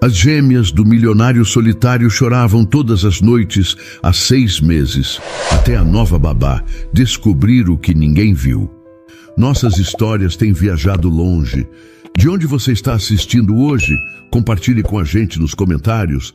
As gêmeas do milionário solitário choravam todas as noites há 6 meses, até a nova babá descobrir o que ninguém viu. Nossas histórias têm viajado longe. De onde você está assistindo hoje? Compartilhe com a gente nos comentários.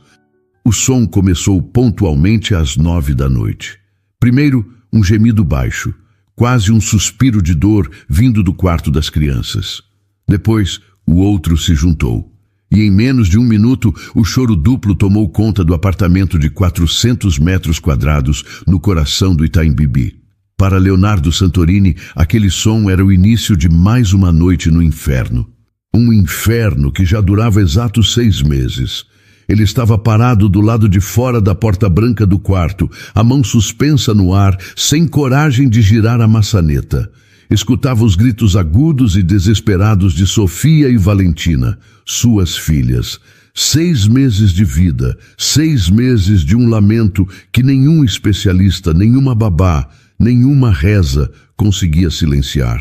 O som começou pontualmente às 9 da noite. Primeiro, um gemido baixo, quase um suspiro de dor vindo do quarto das crianças. Depois, o outro se juntou. E em menos de 1 minuto, o choro duplo tomou conta do apartamento de 400 metros quadrados no coração do Itaim Bibi. Para Leonardo Santorini, aquele som era o início de mais uma noite no inferno. Um inferno que já durava exatos 6 meses. Ele estava parado do lado de fora da porta branca do quarto, a mão suspensa no ar, sem coragem de girar a maçaneta. Escutava os gritos agudos e desesperados de Sofia e Valentina, suas filhas. 6 meses de vida, 6 meses de um lamento que nenhum especialista, nenhuma babá, nenhuma reza conseguia silenciar.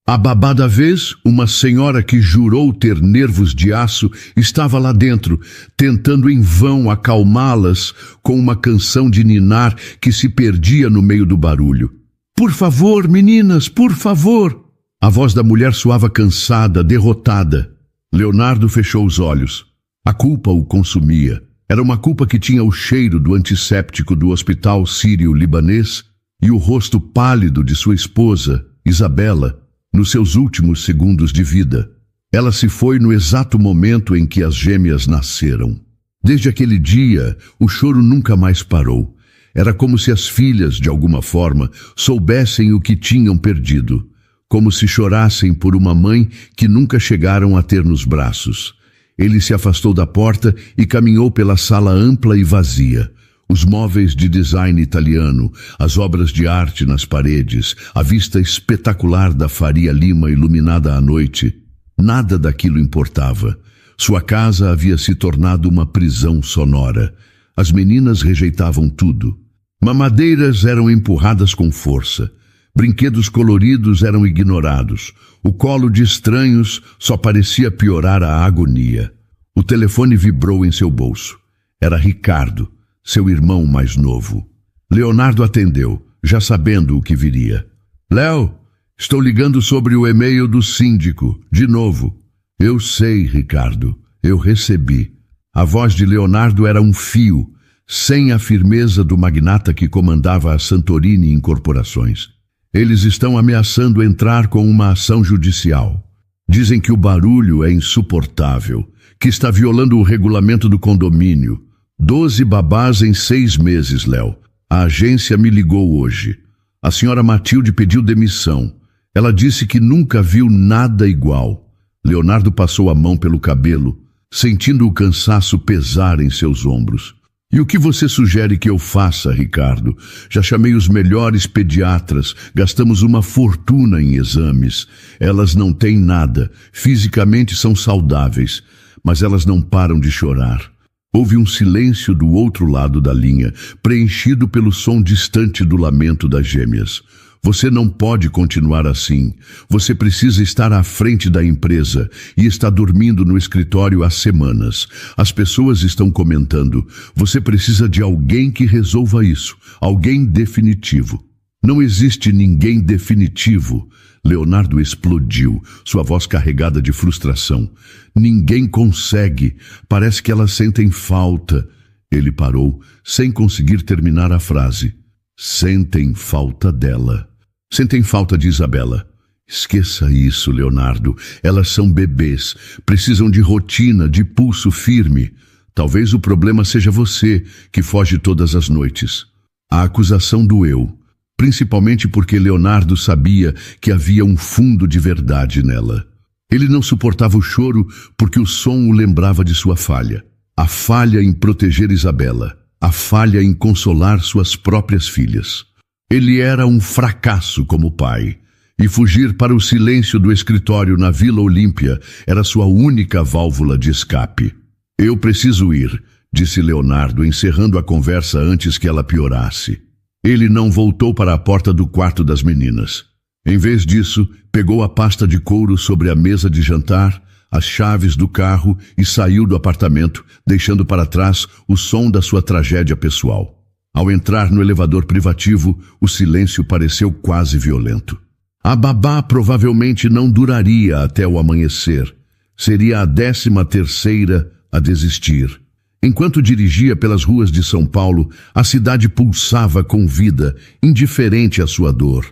A babá da vez, uma senhora que jurou ter nervos de aço, estava lá dentro, tentando em vão acalmá-las com uma canção de ninar que se perdia no meio do barulho. "Por favor, meninas, por favor!" A voz da mulher soava cansada, derrotada. Leonardo fechou os olhos. A culpa o consumia. Era uma culpa que tinha o cheiro do antisséptico do hospital sírio-libanês e o rosto pálido de sua esposa, Isabela, nos seus últimos segundos de vida. Ela se foi no exato momento em que as gêmeas nasceram. Desde aquele dia, o choro nunca mais parou. Era como se as filhas, de alguma forma, soubessem o que tinham perdido. Como se chorassem por uma mãe que nunca chegaram a ter nos braços. Ele se afastou da porta e caminhou pela sala ampla e vazia. Os móveis de design italiano, as obras de arte nas paredes, a vista espetacular da Faria Lima iluminada à noite. Nada daquilo importava. Sua casa havia se tornado uma prisão sonora. As meninas rejeitavam tudo. Mamadeiras eram empurradas com força. Brinquedos coloridos eram ignorados. O colo de estranhos só parecia piorar a agonia. O telefone vibrou em seu bolso. Era Ricardo, seu irmão mais novo. Leonardo atendeu, já sabendo o que viria. "Léo, estou ligando sobre o e-mail do síndico, de novo." "Eu sei, Ricardo, eu recebi." A voz de Leonardo era um fio, sem a firmeza do magnata que comandava a Santorini Incorporações. "Eles estão ameaçando entrar com uma ação judicial. Dizem que o barulho é insuportável, que está violando o regulamento do condomínio. 12 babás em 6 meses, Léo. A agência me ligou hoje. A senhora Matilde pediu demissão. Ela disse que nunca viu nada igual." Leonardo passou a mão pelo cabelo, sentindo o cansaço pesar em seus ombros. "E o que você sugere que eu faça, Ricardo? Já chamei os melhores pediatras, gastamos uma fortuna em exames. Elas não têm nada, fisicamente são saudáveis, mas elas não param de chorar." Houve um silêncio do outro lado da linha, preenchido pelo som distante do lamento das gêmeas. "Você não pode continuar assim. Você precisa estar à frente da empresa e está dormindo no escritório há semanas. As pessoas estão comentando. Você precisa de alguém que resolva isso, alguém definitivo." "Não existe ninguém definitivo." Leonardo explodiu, sua voz carregada de frustração. "Ninguém consegue. Parece que elas sentem falta." Ele parou, sem conseguir terminar a frase. "Sentem falta dela. Sentem falta de Isabela." "Esqueça isso, Leonardo. Elas são bebês. Precisam de rotina, de pulso firme. Talvez o problema seja você, que foge todas as noites." A acusação doeu. Principalmente porque Leonardo sabia que havia um fundo de verdade nela. Ele não suportava o choro porque o som o lembrava de sua falha. A falha em proteger Isabela. A falha em consolar suas próprias filhas. Ele era um fracasso como pai. E fugir para o silêncio do escritório na Vila Olímpia era sua única válvula de escape. "Eu preciso ir", disse Leonardo, encerrando a conversa antes que ela piorasse. Ele não voltou para a porta do quarto das meninas. Em vez disso, pegou a pasta de couro sobre a mesa de jantar, as chaves do carro e saiu do apartamento, deixando para trás o som da sua tragédia pessoal. Ao entrar no elevador privativo, o silêncio pareceu quase violento. A babá provavelmente não duraria até o amanhecer. Seria a 13ª a desistir. Enquanto dirigia pelas ruas de São Paulo, a cidade pulsava com vida, indiferente à sua dor.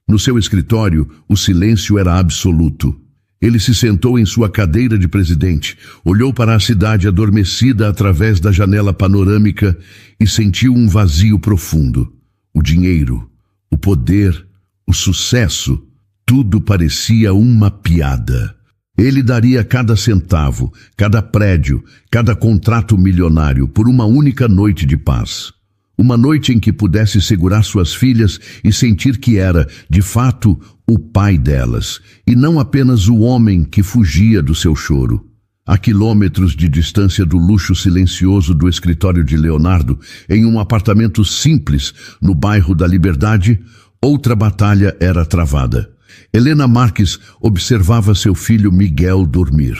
No seu escritório, o silêncio era absoluto. Ele se sentou em sua cadeira de presidente, olhou para a cidade adormecida através da janela panorâmica e sentiu um vazio profundo. O dinheiro, o poder, o sucesso, tudo parecia uma piada. Ele daria cada centavo, cada prédio, cada contrato milionário por uma única noite de paz. Uma noite em que pudesse segurar suas filhas e sentir que era, de fato, o pai delas, e não apenas o homem que fugia do seu choro. A quilômetros de distância do luxo silencioso do escritório de Leonardo, em um apartamento simples no bairro da Liberdade, outra batalha era travada. Helena Marques observava seu filho Miguel dormir.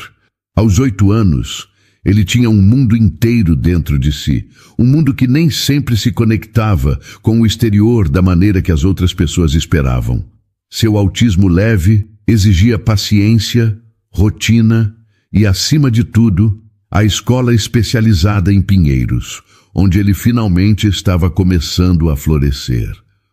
Aos 8 anos, ele tinha um mundo inteiro dentro de si, um mundo que nem sempre se conectava com o exterior da maneira que as outras pessoas esperavam. Seu autismo leve exigia paciência, rotina e, acima de tudo, a escola especializada em Pinheiros, onde ele finalmente estava começando a florescer.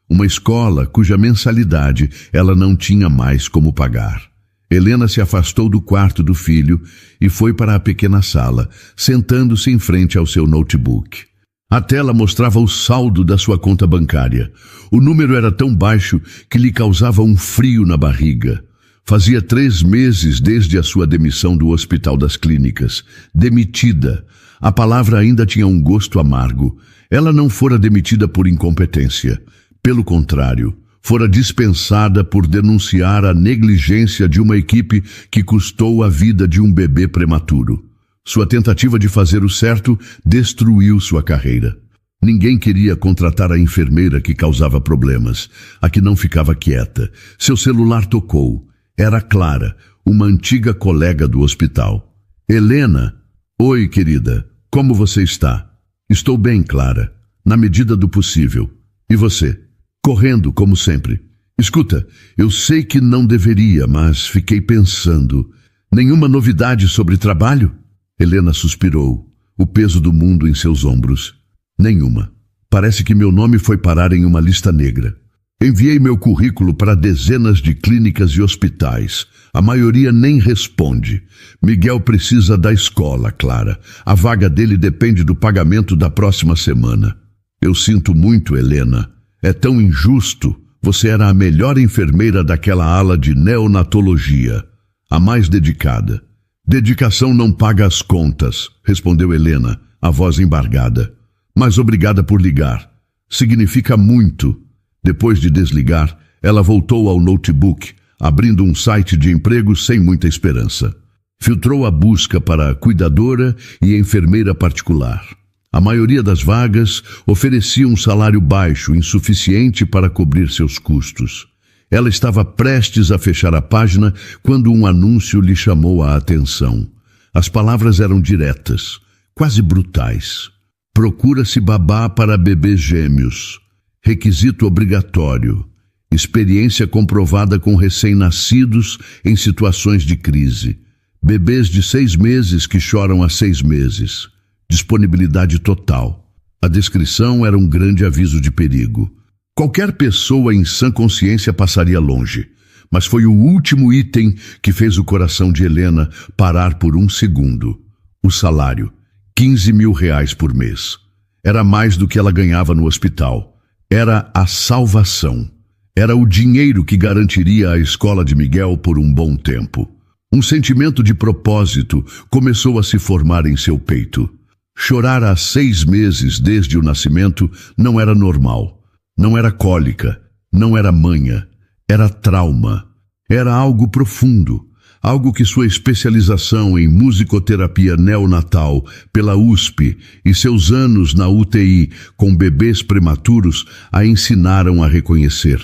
Uma escola cuja mensalidade ela não tinha mais como pagar. Helena se afastou do quarto do filho e foi para a pequena sala, sentando-se em frente ao seu notebook. A tela mostrava o saldo da sua conta bancária. O número era tão baixo que lhe causava um frio na barriga. Fazia 3 meses desde a sua demissão do Hospital das Clínicas. Demitida. A palavra ainda tinha um gosto amargo. Ela não fora demitida por incompetência. Pelo contrário, fora dispensada por denunciar a negligência de uma equipe que custou a vida de um bebê prematuro. Sua tentativa de fazer o certo destruiu sua carreira. Ninguém queria contratar a enfermeira que causava problemas, a que não ficava quieta. Seu celular tocou. Era Clara, uma antiga colega do hospital. Helena. Oi, querida. Como você está? Estou bem, Clara. Na medida do possível. E você? Correndo, como sempre. Escuta, eu sei que não deveria, mas fiquei pensando. Nenhuma novidade sobre trabalho? Helena suspirou, o peso do mundo em seus ombros. Nenhuma. Parece que meu nome foi parar em uma lista negra. Enviei meu currículo para dezenas de clínicas e hospitais. A maioria nem responde. Miguel precisa da escola, Clara. A vaga dele depende do pagamento da próxima semana. Eu sinto muito, Helena. É tão injusto. Você era a melhor enfermeira daquela ala de neonatologia, a mais dedicada. Dedicação não paga as contas, respondeu Helena, a voz embargada. Mas obrigada por ligar. Significa muito. Depois de desligar, ela voltou ao notebook, abrindo um site de emprego sem muita esperança. Filtrou a busca para cuidadora e enfermeira particular. A maioria das vagas oferecia um salário baixo, insuficiente para cobrir seus custos. Ela estava prestes a fechar a página quando um anúncio lhe chamou a atenção. As palavras eram diretas, quase brutais. Procura-se babá para bebês gêmeos. Requisito obrigatório. Experiência comprovada com recém-nascidos em situações de crise. Bebês de 6 meses que choram há 6 meses. Disponibilidade total. A descrição era um grande aviso de perigo. Qualquer pessoa em sã consciência passaria longe, mas foi o último item que fez o coração de Helena parar por um segundo. O salário, R$15.000 por mês. Era mais do que ela ganhava no hospital. Era a salvação. Era o dinheiro que garantiria a escola de Miguel por um bom tempo. Um sentimento de propósito começou a se formar em seu peito. Chorar há 6 meses desde o nascimento não era normal. Não era cólica, não era manha, era trauma. Era algo profundo, algo que sua especialização em musicoterapia neonatal pela USP e seus anos na UTI com bebês prematuros a ensinaram a reconhecer.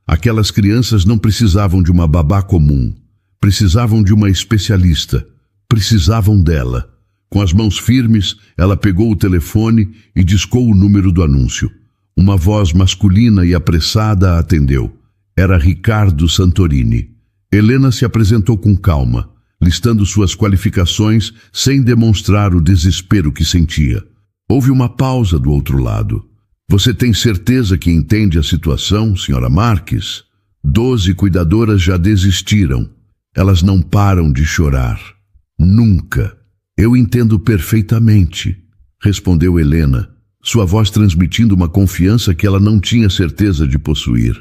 Aquelas crianças não precisavam de uma babá comum, precisavam de uma especialista, Precisavam dela. Com as mãos firmes, ela pegou o telefone e discou o número do anúncio. Uma voz masculina e apressada a atendeu. Era Ricardo Santorini. Helena se apresentou com calma, listando suas qualificações sem demonstrar o desespero que sentia. Houve uma pausa do outro lado. Você tem certeza que entende a situação, senhora Marques? 12 cuidadoras já desistiram. Elas não param de chorar. Nunca. Eu entendo perfeitamente, respondeu Helena, sua voz transmitindo uma confiança que ela não tinha certeza de possuir.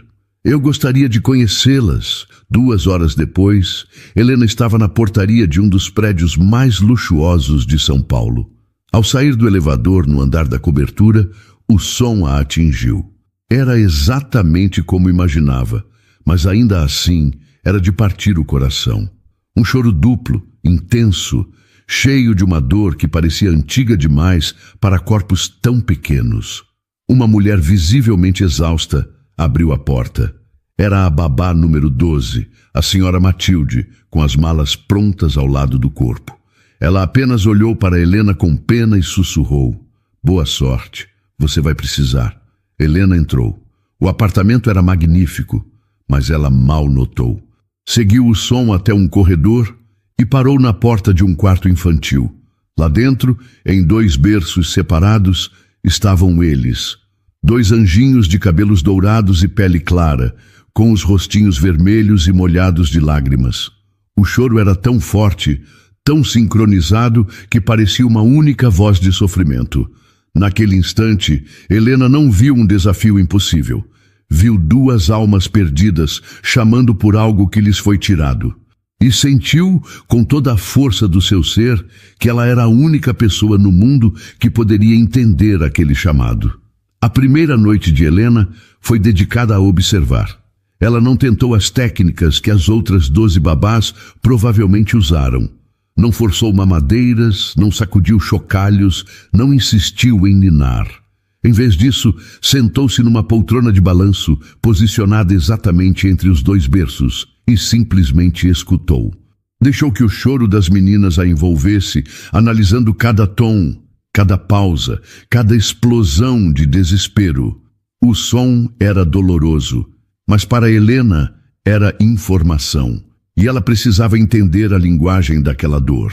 Eu gostaria de conhecê-las. 2 horas depois, Helena estava na portaria de um dos prédios mais luxuosos de São Paulo. Ao sair do elevador no andar da cobertura, o som a atingiu. Era exatamente como imaginava, mas ainda assim era de partir o coração. Um choro duplo, intenso, cheio de uma dor que parecia antiga demais para corpos tão pequenos. Uma mulher visivelmente exausta abriu a porta. Era a babá número 12, a senhora Matilde, com as malas prontas ao lado do corpo. Ela apenas olhou para Helena com pena e sussurrou: "Boa sorte, você vai precisar." Helena entrou. O apartamento era magnífico, mas ela mal notou. Seguiu o som até um corredor e parou na porta de um quarto infantil. Lá dentro, em 2 berços separados, estavam eles. 2 anjinhos de cabelos dourados e pele clara, com os rostinhos vermelhos e molhados de lágrimas. O choro era tão forte, tão sincronizado, que parecia uma única voz de sofrimento. Naquele instante, Helena não viu um desafio impossível. Viu 2 almas perdidas, chamando por algo que lhes foi tirado. E sentiu, com toda a força do seu ser, que ela era a única pessoa no mundo que poderia entender aquele chamado. A primeira noite de Helena foi dedicada a observar. Ela não tentou as técnicas que as outras 12 babás provavelmente usaram. Não forçou mamadeiras, não sacudiu chocalhos, não insistiu em ninar. Em vez disso, sentou-se numa poltrona de balanço, posicionada exatamente entre os 2 berços, e simplesmente escutou. Deixou que o choro das meninas a envolvesse, analisando cada tom, cada pausa, cada explosão de desespero. O som era doloroso, mas para Helena era informação, e ela precisava entender a linguagem daquela dor.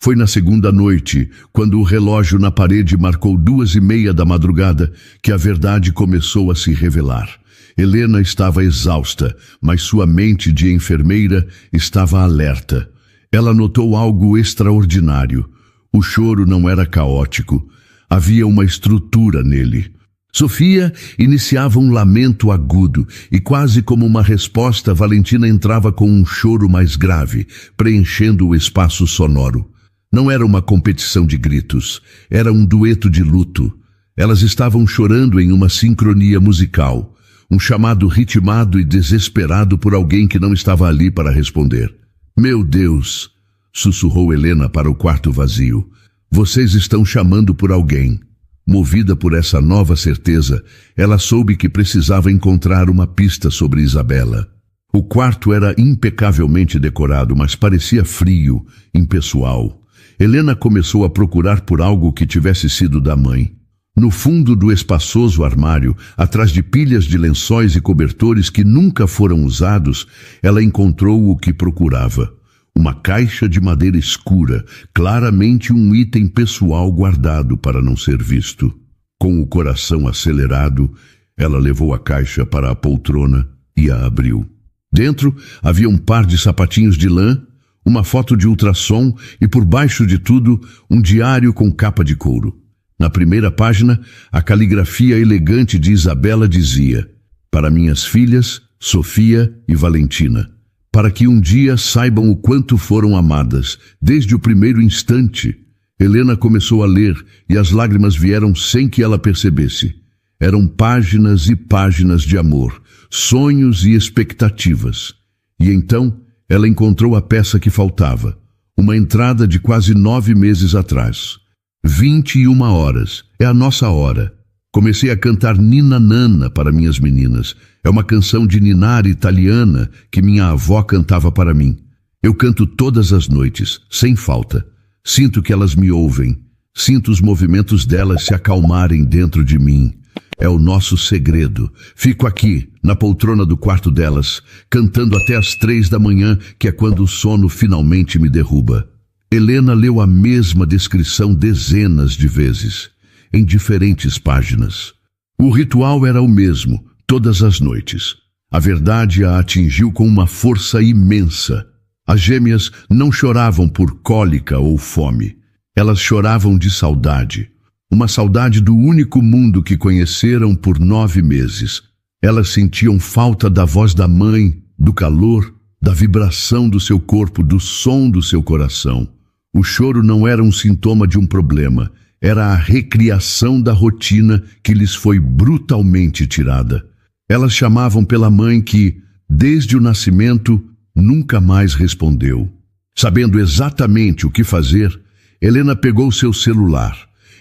Foi na segunda noite, quando o relógio na parede marcou 2:30 da madrugada, que a verdade começou a se revelar. Helena estava exausta, mas sua mente de enfermeira estava alerta. Ela notou algo extraordinário. O choro não era caótico. Havia uma estrutura nele. Sofia iniciava um lamento agudo e, quase como uma resposta, Valentina entrava com um choro mais grave, preenchendo o espaço sonoro. Não era uma competição de gritos, era um dueto de luto. Elas estavam chorando em uma sincronia musical, um chamado ritmado e desesperado por alguém que não estava ali para responder. "Meu Deus!" sussurrou Helena para o quarto vazio. "Vocês estão chamando por alguém." Movida por essa nova certeza, ela soube que precisava encontrar uma pista sobre Isabela. O quarto era impecavelmente decorado, mas parecia frio, impessoal. Helena começou a procurar por algo que tivesse sido da mãe. No fundo do espaçoso armário, atrás de pilhas de lençóis e cobertores que nunca foram usados, ela encontrou o que procurava. Uma caixa de madeira escura, claramente um item pessoal guardado para não ser visto. Com o coração acelerado, ela levou a caixa para a poltrona e a abriu. Dentro havia um par de sapatinhos de lã, uma foto de ultrassom e, por baixo de tudo, um diário com capa de couro. Na primeira página, a caligrafia elegante de Isabela dizia: "Para minhas filhas, Sofia e Valentina. Para que um dia saibam o quanto foram amadas, desde o primeiro instante." Helena começou a ler e as lágrimas vieram sem que ela percebesse. Eram páginas e páginas de amor, sonhos e expectativas. E então ela encontrou a peça que faltava, uma entrada de quase 9 meses atrás. 21 horas, é a nossa hora. Comecei a cantar Nina Nana para minhas meninas. É uma canção de ninar italiana que minha avó cantava para mim. Eu canto todas as noites, sem falta. Sinto que elas me ouvem. Sinto os movimentos delas se acalmarem dentro de mim. É o nosso segredo. Fico aqui, na poltrona do quarto delas, cantando até às 3 da manhã, que é quando o sono finalmente me derruba. Helena leu a mesma descrição dezenas de vezes, em diferentes páginas. O ritual era o mesmo, todas as noites. A verdade a atingiu com uma força imensa. As gêmeas não choravam por cólica ou fome. Elas choravam de saudade. Uma saudade do único mundo que conheceram por 9 meses. Elas sentiam falta da voz da mãe, do calor, da vibração do seu corpo, do som do seu coração. O choro não era um sintoma de um problema. Era a recriação da rotina que lhes foi brutalmente tirada. Elas chamavam pela mãe que, desde o nascimento, nunca mais respondeu. Sabendo exatamente o que fazer, Helena pegou seu celular,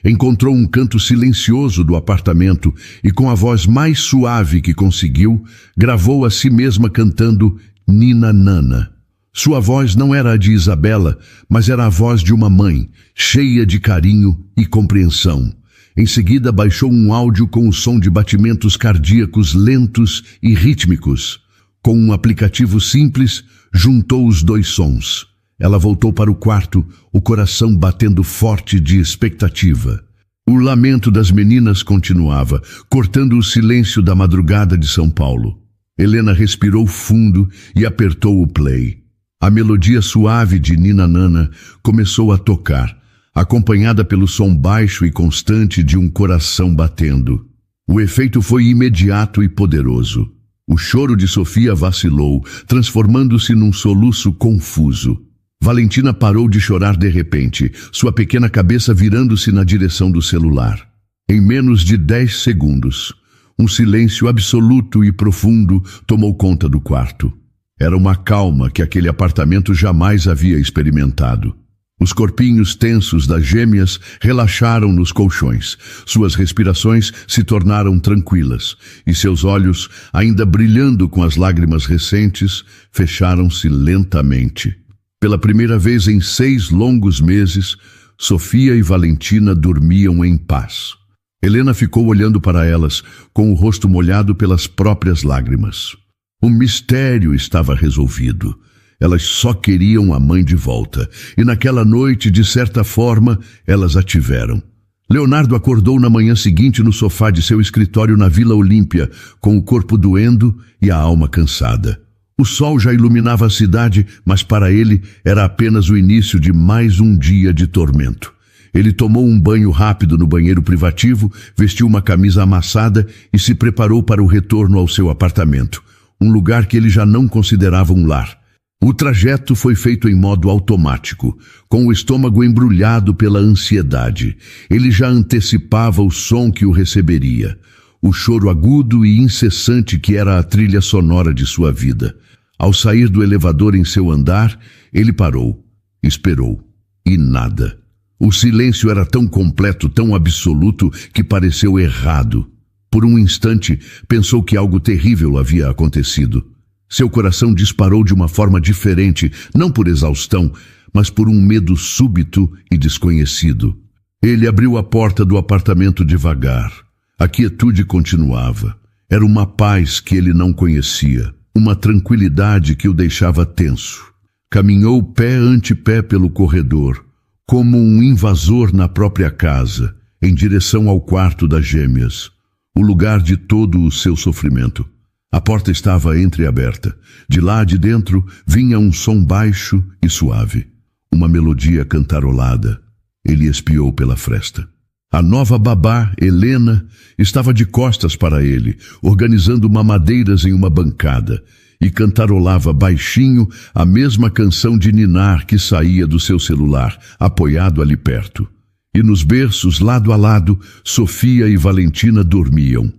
encontrou um canto silencioso do apartamento e, com a voz mais suave que conseguiu, gravou a si mesma cantando Nina Nana. Sua voz não era a de Isabela, mas era a voz de uma mãe, cheia de carinho e compreensão. Em seguida, baixou um áudio com o som de batimentos cardíacos lentos e rítmicos. Com um aplicativo simples, juntou os 2 sons. Ela voltou para o quarto, o coração batendo forte de expectativa. O lamento das meninas continuava, cortando o silêncio da madrugada de São Paulo. Helena respirou fundo e apertou o play. A melodia suave de Nina Nana começou a tocar, acompanhada pelo som baixo e constante de um coração batendo. O efeito foi imediato e poderoso. O choro de Sofia vacilou, transformando-se num soluço confuso. Valentina parou de chorar de repente, sua pequena cabeça virando-se na direção do celular. Em menos de 10 segundos, um silêncio absoluto e profundo tomou conta do quarto. Era uma calma que aquele apartamento jamais havia experimentado. Os corpinhos tensos das gêmeas relaxaram nos colchões. Suas respirações se tornaram tranquilas e seus olhos, ainda brilhando com as lágrimas recentes, fecharam-se lentamente. Pela primeira vez em 6 longos meses, Sofia e Valentina dormiam em paz. Helena ficou olhando para elas, com o rosto molhado pelas próprias lágrimas. O mistério estava resolvido. Elas só queriam a mãe de volta, e naquela noite, de certa forma, elas a tiveram. Leonardo acordou na manhã seguinte no sofá de seu escritório na Vila Olímpia, com o corpo doendo e a alma cansada. O sol já iluminava a cidade, mas para ele era apenas o início de mais um dia de tormento. Ele tomou um banho rápido no banheiro privativo, vestiu uma camisa amassada e se preparou para o retorno ao seu apartamento, um lugar que ele já não considerava um lar. O trajeto foi feito em modo automático, com o estômago embrulhado pela ansiedade. Ele já antecipava o som que o receberia, o choro agudo e incessante que era a trilha sonora de sua vida. Ao sair do elevador em seu andar, ele parou, esperou, e nada. O silêncio era tão completo, tão absoluto, que pareceu errado. Por um instante, pensou que algo terrível havia acontecido. Seu coração disparou de uma forma diferente, não por exaustão, mas por um medo súbito e desconhecido. Ele abriu a porta do apartamento devagar. A quietude continuava. Era uma paz que ele não conhecia, uma tranquilidade que o deixava tenso. Caminhou pé ante pé pelo corredor, como um invasor na própria casa, em direção ao quarto das gêmeas, o lugar de todo o seu sofrimento. A porta estava entreaberta. De lá de dentro vinha um som baixo e suave, uma melodia cantarolada. Ele espiou pela fresta. A nova babá, Helena, estava de costas para ele, organizando mamadeiras em uma bancada, e cantarolava baixinho a mesma canção de ninar que saía do seu celular, apoiado ali perto. E nos berços, lado a lado, Sofia e Valentina dormiam.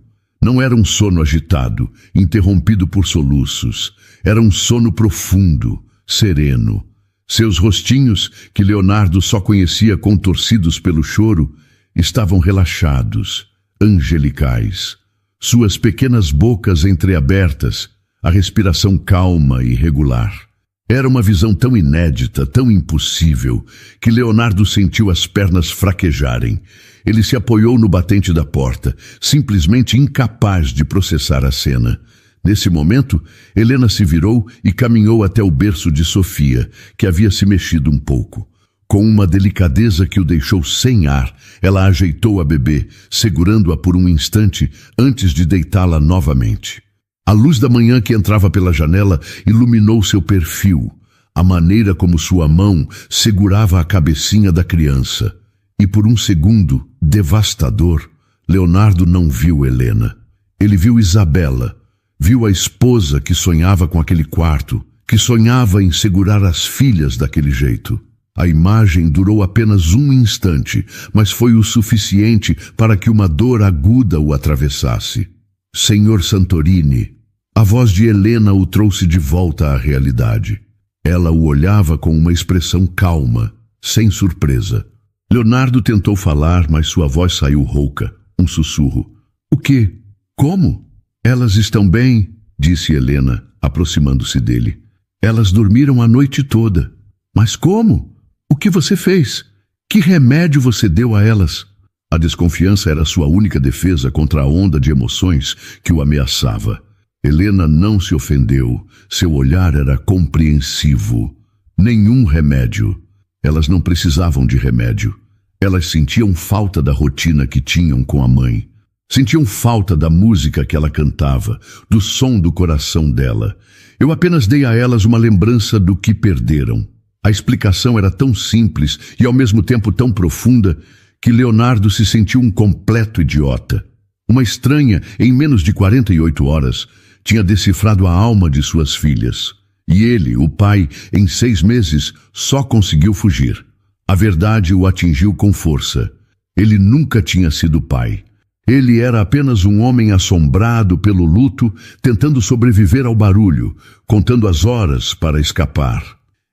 Não era um sono agitado, interrompido por soluços. Era um sono profundo, sereno. Seus rostinhos, que Leonardo só conhecia contorcidos pelo choro, estavam relaxados, angelicais. Suas pequenas bocas entreabertas, a respiração calma e regular. Era uma visão tão inédita, tão impossível, que Leonardo sentiu as pernas fraquejarem. Ele se apoiou no batente da porta, simplesmente incapaz de processar a cena. Nesse momento, Helena se virou e caminhou até o berço de Sofia, que havia se mexido um pouco. Com uma delicadeza que o deixou sem ar, ela ajeitou a bebê, segurando-a por um instante antes de deitá-la novamente. A luz da manhã que entrava pela janela iluminou seu perfil, a maneira como sua mão segurava a cabecinha da criança. E por um segundo, devastador, Leonardo não viu Helena. Ele viu Isabela, viu a esposa que sonhava com aquele quarto, que sonhava em segurar as filhas daquele jeito. A imagem durou apenas um instante, mas foi o suficiente para que uma dor aguda o atravessasse. Senhor Santorini, a voz de Helena o trouxe de volta à realidade. Ela o olhava com uma expressão calma, sem surpresa. Leonardo tentou falar, mas sua voz saiu rouca, um sussurro. O quê? Como? Elas estão bem, disse Helena, aproximando-se dele. Elas dormiram a noite toda. Mas como? O que você fez? Que remédio você deu a elas? A desconfiança era sua única defesa contra a onda de emoções que o ameaçava. Helena não se ofendeu. Seu olhar era compreensivo. Nenhum remédio. Elas não precisavam de remédio. Elas sentiam falta da rotina que tinham com a mãe. Sentiam falta da música que ela cantava, do som do coração dela. Eu apenas dei a elas uma lembrança do que perderam. A explicação era tão simples e ao mesmo tempo tão profunda que Leonardo se sentiu um completo idiota. Uma estranha, em menos de 48 horas, tinha decifrado a alma de suas filhas. E ele, o pai, em 6 meses, só conseguiu fugir. A verdade o atingiu com força. Ele nunca tinha sido pai. Ele era apenas um homem assombrado pelo luto, tentando sobreviver ao barulho, contando as horas para escapar.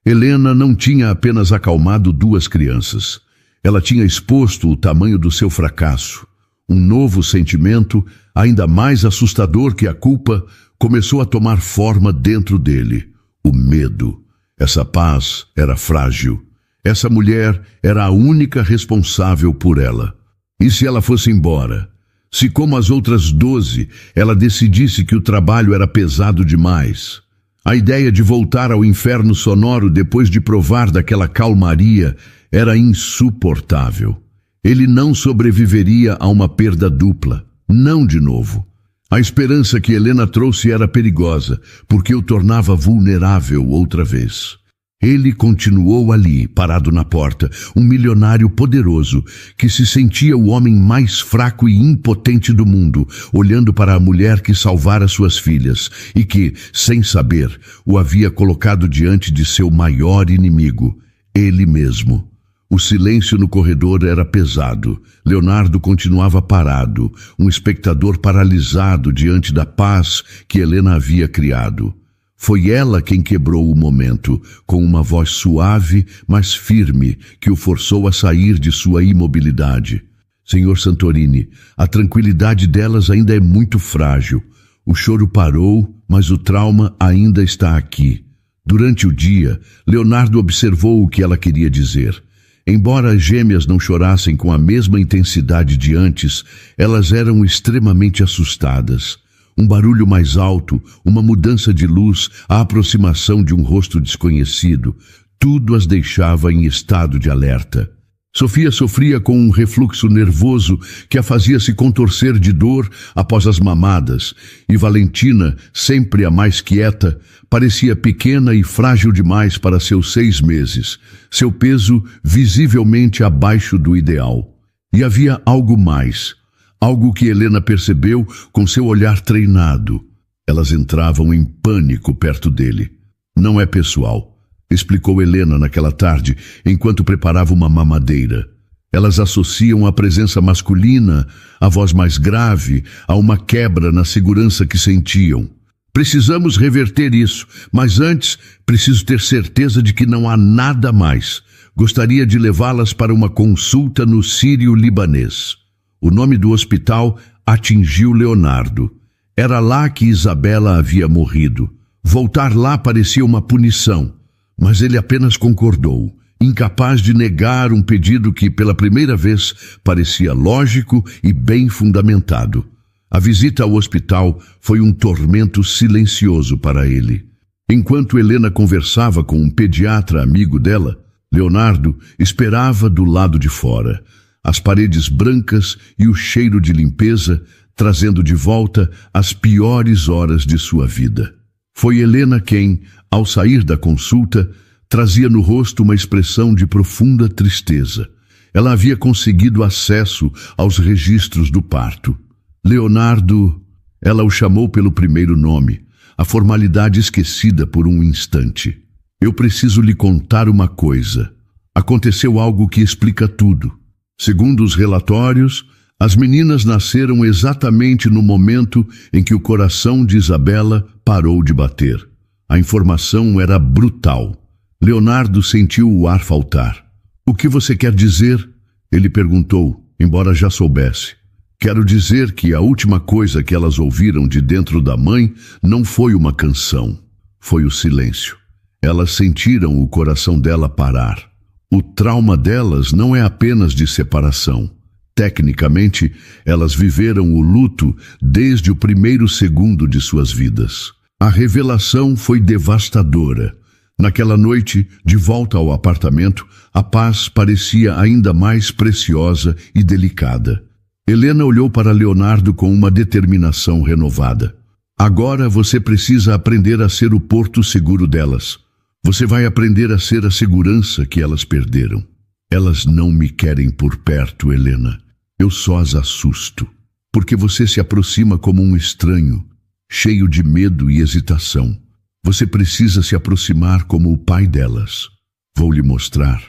Helena não tinha apenas acalmado 2 crianças. Ela tinha exposto o tamanho do seu fracasso. Um novo sentimento, ainda mais assustador que a culpa, começou a tomar forma dentro dele. O medo. Essa paz era frágil. Essa mulher era a única responsável por ela. E se ela fosse embora? Se, como as outras 12, ela decidisse que o trabalho era pesado demais? A ideia de voltar ao inferno sonoro depois de provar daquela calmaria era insuportável. Ele não sobreviveria a uma perda dupla. Não de novo. A esperança que Helena trouxe era perigosa, porque o tornava vulnerável outra vez. Ele continuou ali, parado na porta, um milionário poderoso, que se sentia o homem mais fraco e impotente do mundo, olhando para a mulher que salvara suas filhas e que, sem saber, o havia colocado diante de seu maior inimigo, ele mesmo. O silêncio no corredor era pesado. Leonardo continuava parado, um espectador paralisado diante da paz que Helena havia criado. Foi ela quem quebrou o momento, com uma voz suave, mas firme, que o forçou a sair de sua imobilidade. Senhor Santorini, a tranquilidade delas ainda é muito frágil. O choro parou, mas o trauma ainda está aqui. Durante o dia, Leonardo observou o que ela queria dizer. Embora as gêmeas não chorassem com a mesma intensidade de antes, elas eram extremamente assustadas. Um barulho mais alto, uma mudança de luz, a aproximação de um rosto desconhecido, tudo as deixava em estado de alerta. Sofia sofria com um refluxo nervoso que a fazia se contorcer de dor após as mamadas, e Valentina, sempre a mais quieta, parecia pequena e frágil demais para seus 6 meses, seu peso visivelmente abaixo do ideal. E havia algo mais. Algo que Helena percebeu com seu olhar treinado. Elas entravam em pânico perto dele. Não é pessoal, explicou Helena naquela tarde, enquanto preparava uma mamadeira. Elas associam a presença masculina, a voz mais grave, a uma quebra na segurança que sentiam. Precisamos reverter isso, mas antes preciso ter certeza de que não há nada mais. Gostaria de levá-las para uma consulta no Sírio-Libanês. O nome do hospital atingiu Leonardo. Era lá que Isabela havia morrido. Voltar lá parecia uma punição. Mas ele apenas concordou, incapaz de negar um pedido que, pela primeira vez, parecia lógico e bem fundamentado. A visita ao hospital foi um tormento silencioso para ele. Enquanto Helena conversava com um pediatra amigo dela, Leonardo esperava do lado de fora, as paredes brancas e o cheiro de limpeza, trazendo de volta as piores horas de sua vida. Foi Helena quem, ao sair da consulta, trazia no rosto uma expressão de profunda tristeza. Ela havia conseguido acesso aos registros do parto. Leonardo, ela o chamou pelo primeiro nome, a formalidade esquecida por um instante. Eu preciso lhe contar uma coisa. Aconteceu algo que explica tudo. Segundo os relatórios, as meninas nasceram exatamente no momento em que o coração de Isabela parou de bater. A informação era brutal. Leonardo sentiu o ar faltar. O que você quer dizer? Ele perguntou, embora já soubesse. Quero dizer que a última coisa que elas ouviram de dentro da mãe não foi uma canção, foi o silêncio. Elas sentiram o coração dela parar. O trauma delas não é apenas de separação. Tecnicamente, elas viveram o luto desde o primeiro segundo de suas vidas. A revelação foi devastadora. Naquela noite, de volta ao apartamento, a paz parecia ainda mais preciosa e delicada. Helena olhou para Leonardo com uma determinação renovada. Agora você precisa aprender a ser o porto seguro delas. Você vai aprender a ser a segurança que elas perderam. Elas não me querem por perto, Helena. Eu só as assusto, porque você se aproxima como um estranho, cheio de medo e hesitação. Você precisa se aproximar como o pai delas. Vou lhe mostrar.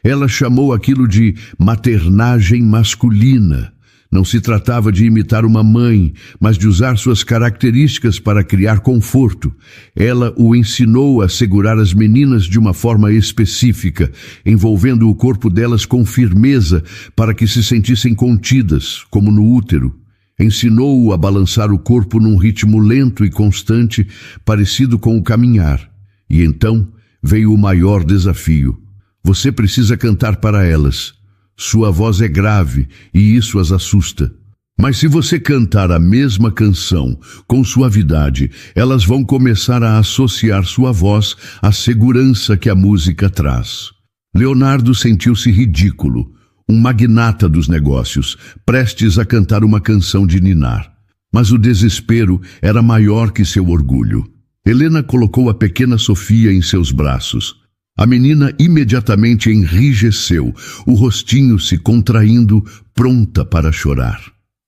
Ela chamou aquilo de maternagem masculina. Não se tratava de imitar uma mãe, mas de usar suas características para criar conforto. Ela o ensinou a segurar as meninas de uma forma específica, envolvendo o corpo delas com firmeza para que se sentissem contidas, como no útero. Ensinou-o a balançar o corpo num ritmo lento e constante, parecido com o caminhar. E então veio o maior desafio. Você precisa cantar para elas. Sua voz é grave e isso as assusta. Mas se você cantar a mesma canção com suavidade, elas vão começar a associar sua voz à segurança que a música traz. Leonardo sentiu-se ridículo, um magnata dos negócios, prestes a cantar uma canção de ninar. Mas o desespero era maior que seu orgulho. Helena colocou a pequena Sofia em seus braços. A menina imediatamente enrijeceu, o rostinho se contraindo, pronta para chorar.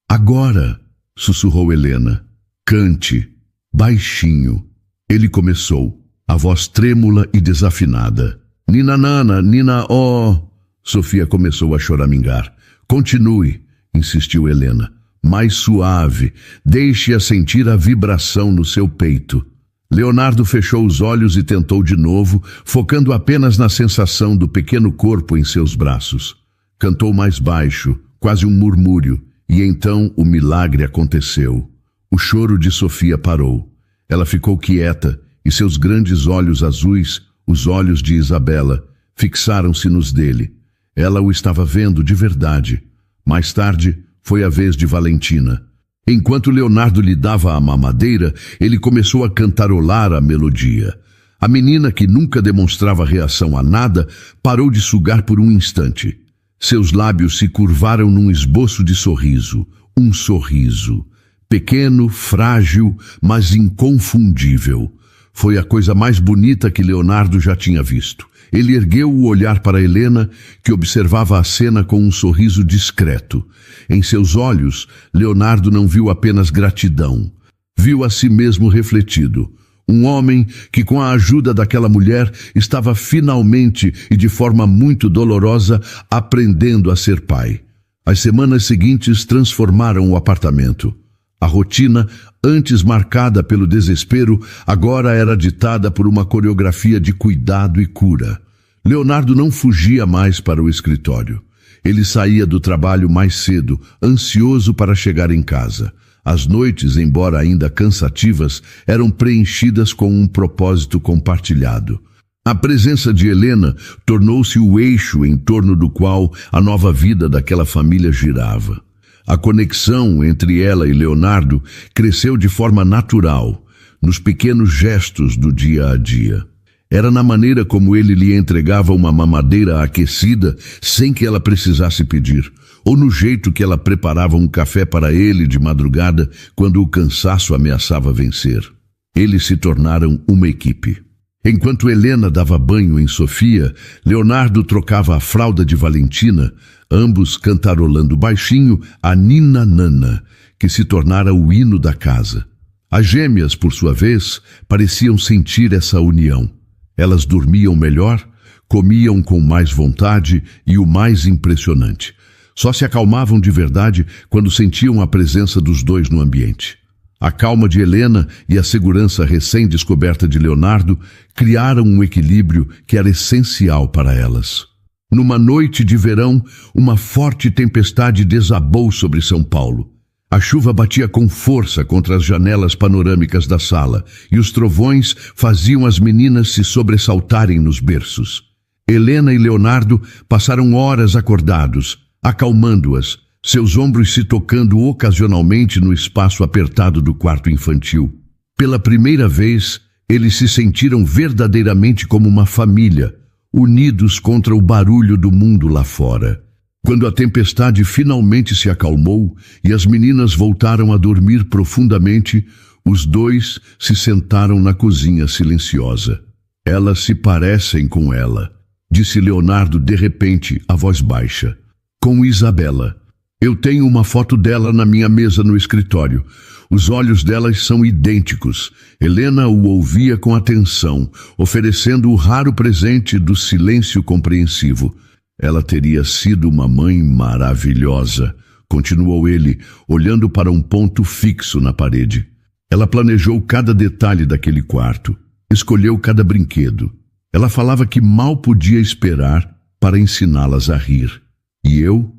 Agora, sussurrou Helena, cante, baixinho. Ele começou, a voz trêmula e desafinada. Nina nana, nina ó. Sofia começou a choramingar. Continue, insistiu Helena, mais suave, deixe-a sentir a vibração no seu peito. Leonardo fechou os olhos e tentou de novo, focando apenas na sensação do pequeno corpo em seus braços. Cantou mais baixo, quase um murmúrio, e então o milagre aconteceu. O choro de Sofia parou. Ela ficou quieta e seus grandes olhos azuis, os olhos de Isabela, fixaram-se nos dele. Ela o estava vendo de verdade. Mais tarde, foi a vez de Valentina. Enquanto Leonardo lhe dava a mamadeira, ele começou a cantarolar a melodia. A menina, que nunca demonstrava reação a nada, parou de sugar por um instante. Seus lábios se curvaram num esboço de sorriso. Um sorriso. Pequeno, frágil, mas inconfundível. Foi a coisa mais bonita que Leonardo já tinha visto. Ele ergueu o olhar para Helena, que observava a cena com um sorriso discreto. Em seus olhos, Leonardo não viu apenas gratidão. Viu a si mesmo refletido. Um homem que, com a ajuda daquela mulher, estava finalmente e de forma muito dolorosa aprendendo a ser pai. As semanas seguintes transformaram o apartamento. A rotina, antes marcada pelo desespero, agora era ditada por uma coreografia de cuidado e cura. Leonardo não fugia mais para o escritório. Ele saía do trabalho mais cedo, ansioso para chegar em casa. As noites, embora ainda cansativas, eram preenchidas com um propósito compartilhado. A presença de Helena tornou-se o eixo em torno do qual a nova vida daquela família girava. A conexão entre ela e Leonardo cresceu de forma natural, nos pequenos gestos do dia a dia. Era na maneira como ele lhe entregava uma mamadeira aquecida sem que ela precisasse pedir, ou no jeito que ela preparava um café para ele de madrugada quando o cansaço ameaçava vencer. Eles se tornaram uma equipe. Enquanto Helena dava banho em Sofia, Leonardo trocava a fralda de Valentina, ambos cantarolando baixinho a Nina Nana, que se tornara o hino da casa. As gêmeas, por sua vez, pareciam sentir essa união. Elas dormiam melhor, comiam com mais vontade e o mais impressionante. Só se acalmavam de verdade quando sentiam a presença dos dois no ambiente. A calma de Helena e a segurança recém-descoberta de Leonardo criaram um equilíbrio que era essencial para elas. Numa noite de verão, uma forte tempestade desabou sobre São Paulo. A chuva batia com força contra as janelas panorâmicas da sala e os trovões faziam as meninas se sobressaltarem nos berços. Helena e Leonardo passaram horas acordados, acalmando-as, seus ombros se tocando ocasionalmente no espaço apertado do quarto infantil. Pela primeira vez, eles se sentiram verdadeiramente como uma família, unidos contra o barulho do mundo lá fora. Quando a tempestade finalmente se acalmou e as meninas voltaram a dormir profundamente, os dois se sentaram na cozinha silenciosa. Elas se parecem com ela, disse Leonardo de repente, a voz baixa. Com Isabela. Eu tenho uma foto dela na minha mesa no escritório. Os olhos delas são idênticos. Helena o ouvia com atenção, oferecendo o raro presente do silêncio compreensivo. Ela teria sido uma mãe maravilhosa, continuou ele, olhando para um ponto fixo na parede. Ela planejou cada detalhe daquele quarto, escolheu cada brinquedo. Ela falava que mal podia esperar para ensiná-las a rir. E eu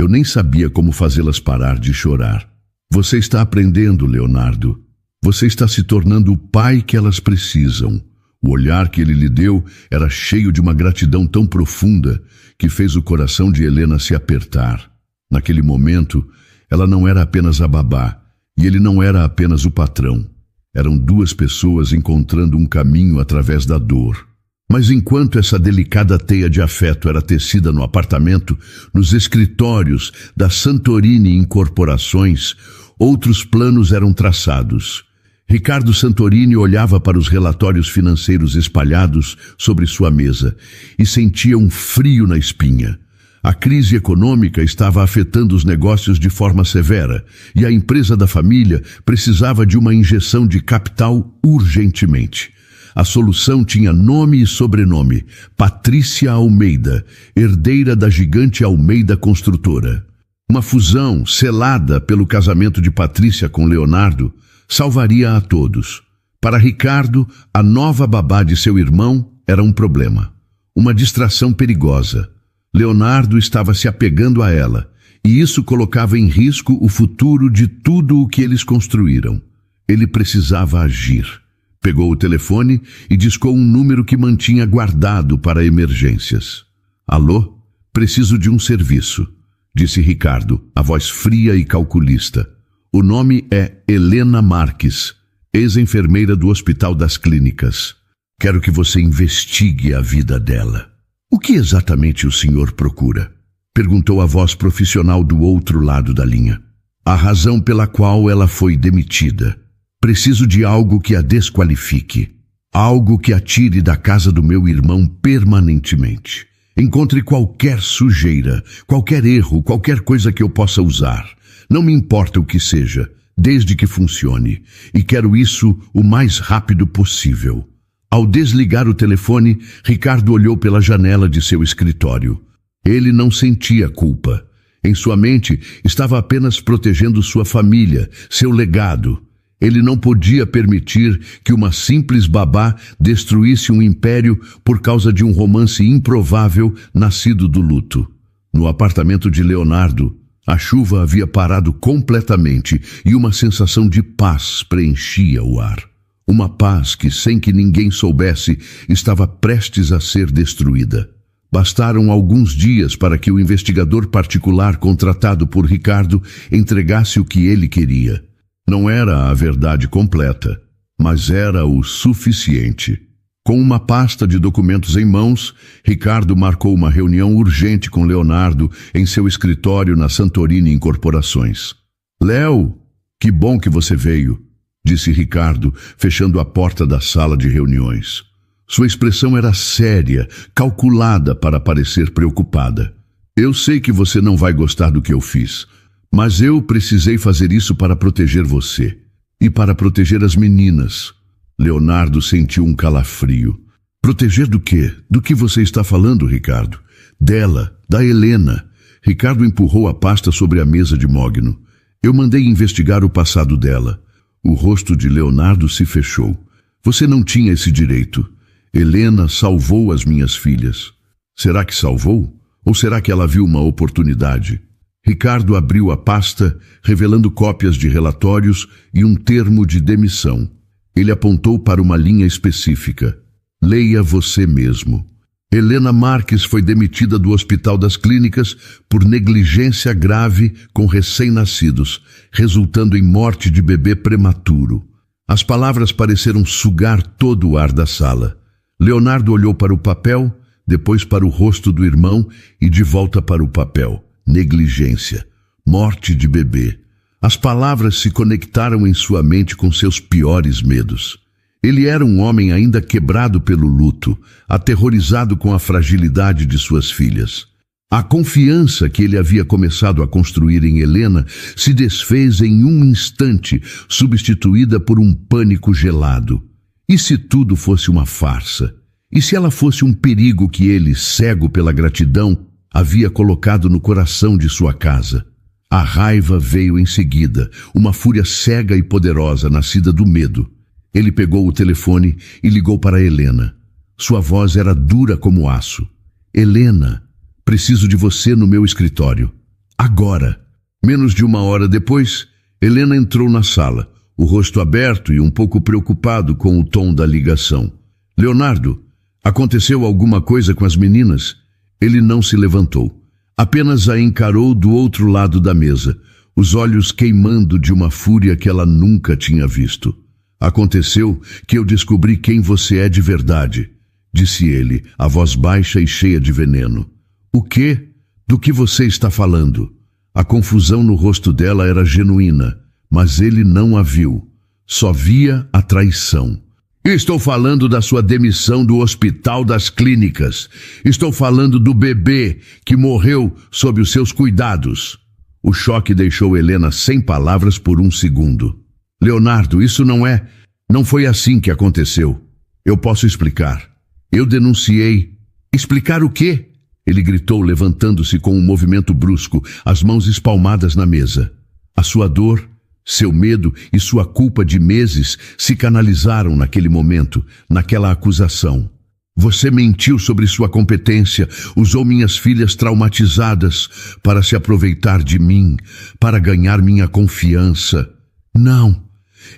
nem sabia como fazê-las parar de chorar. Você está aprendendo, Leonardo. Você está se tornando o pai que elas precisam. O olhar que ele lhe deu era cheio de uma gratidão tão profunda que fez o coração de Helena se apertar. Naquele momento, ela não era apenas a babá, e ele não era apenas o patrão. Eram duas pessoas encontrando um caminho através da dor. Mas enquanto essa delicada teia de afeto era tecida no apartamento, nos escritórios da Santorini Incorporações, outros planos eram traçados. Ricardo Santorini olhava para os relatórios financeiros espalhados sobre sua mesa e sentia um frio na espinha. A crise econômica estava afetando os negócios de forma severa e a empresa da família precisava de uma injeção de capital urgentemente. A solução tinha nome e sobrenome: Patrícia Almeida, herdeira da gigante Almeida Construtora. Uma fusão selada pelo casamento de Patrícia com Leonardo salvaria a todos. Para Ricardo, a nova babá de seu irmão era um problema, uma distração perigosa. Leonardo estava se apegando a ela, e isso colocava em risco o futuro de tudo o que eles construíram. Ele precisava agir. Pegou o telefone e discou um número que mantinha guardado para emergências. Alô? Preciso de um serviço, disse Ricardo, a voz fria e calculista. O nome é Helena Marques, ex-enfermeira do Hospital das Clínicas. Quero que você investigue a vida dela. O que exatamente o senhor procura? Perguntou a voz profissional do outro lado da linha. A razão pela qual ela foi demitida. Preciso de algo que a desqualifique. Algo que a tire da casa do meu irmão permanentemente. Encontre qualquer sujeira, qualquer erro, qualquer coisa que eu possa usar. Não me importa o que seja, desde que funcione. E quero isso o mais rápido possível. Ao desligar o telefone, Ricardo olhou pela janela de seu escritório. Ele não sentia culpa. Em sua mente, estava apenas protegendo sua família, seu legado. Ele não podia permitir que uma simples babá destruísse um império por causa de um romance improvável nascido do luto. No apartamento de Leonardo, a chuva havia parado completamente e uma sensação de paz preenchia o ar. Uma paz que, sem que ninguém soubesse, estava prestes a ser destruída. Bastaram alguns dias para que o investigador particular contratado por Ricardo entregasse o que ele queria. Não era a verdade completa, mas era o suficiente. Com uma pasta de documentos em mãos, Ricardo marcou uma reunião urgente com Leonardo em seu escritório na Santorini Incorporações. «Léo, que bom que você veio», disse Ricardo, fechando a porta da sala de reuniões. Sua expressão era séria, calculada para parecer preocupada. «Eu sei que você não vai gostar do que eu fiz, mas eu precisei fazer isso para proteger você e para proteger as meninas». Leonardo sentiu um calafrio. «Proteger do quê? Do que você está falando, Ricardo?» «Dela, da Helena». Ricardo empurrou a pasta sobre a mesa de Mogno. «Eu mandei investigar o passado dela». O rosto de Leonardo se fechou. «Você não tinha esse direito. Helena salvou as minhas filhas». «Será que salvou? Ou será que ela viu uma oportunidade?» Ricardo abriu a pasta, revelando cópias de relatórios e um termo de demissão. Ele apontou para uma linha específica. «Leia você mesmo». Helena Marques foi demitida do Hospital das Clínicas por negligência grave com recém-nascidos, resultando em morte de bebê prematuro. As palavras pareceram sugar todo o ar da sala. Leonardo olhou para o papel, depois para o rosto do irmão e de volta para o papel. Negligência. Morte de bebê. As palavras se conectaram em sua mente com seus piores medos. Ele era um homem ainda quebrado pelo luto, aterrorizado com a fragilidade de suas filhas. A confiança que ele havia começado a construir em Helena se desfez em um instante, substituída por um pânico gelado. E se tudo fosse uma farsa? E se ela fosse um perigo que ele, cego pela gratidão, havia colocado no coração de sua casa? A raiva veio em seguida, uma fúria cega e poderosa nascida do medo. Ele pegou o telefone e ligou para Helena. Sua voz era dura como aço. «Helena, preciso de você no meu escritório. Agora!» Menos de uma hora depois, Helena entrou na sala, o rosto aberto e um pouco preocupado com o tom da ligação. «Leonardo, aconteceu alguma coisa com as meninas?» Ele não se levantou. Apenas a encarou do outro lado da mesa, os olhos queimando de uma fúria que ela nunca tinha visto. «Aconteceu que eu descobri quem você é de verdade», disse ele, a voz baixa e cheia de veneno. «O quê? Do que você está falando?» A confusão no rosto dela era genuína, mas ele não a viu. Só via a traição. «Estou falando da sua demissão do Hospital das Clínicas. Estou falando do bebê que morreu sob os seus cuidados». O choque deixou Helena sem palavras por um segundo. «Leonardo, isso não foi assim que aconteceu. Eu posso explicar. Eu denunciei». «Explicar o quê?» Ele gritou, levantando-se com um movimento brusco, as mãos espalmadas na mesa. A sua dor, seu medo e sua culpa de meses se canalizaram naquele momento, naquela acusação. «Você mentiu sobre sua competência, usou minhas filhas traumatizadas para se aproveitar de mim, para ganhar minha confiança. Não,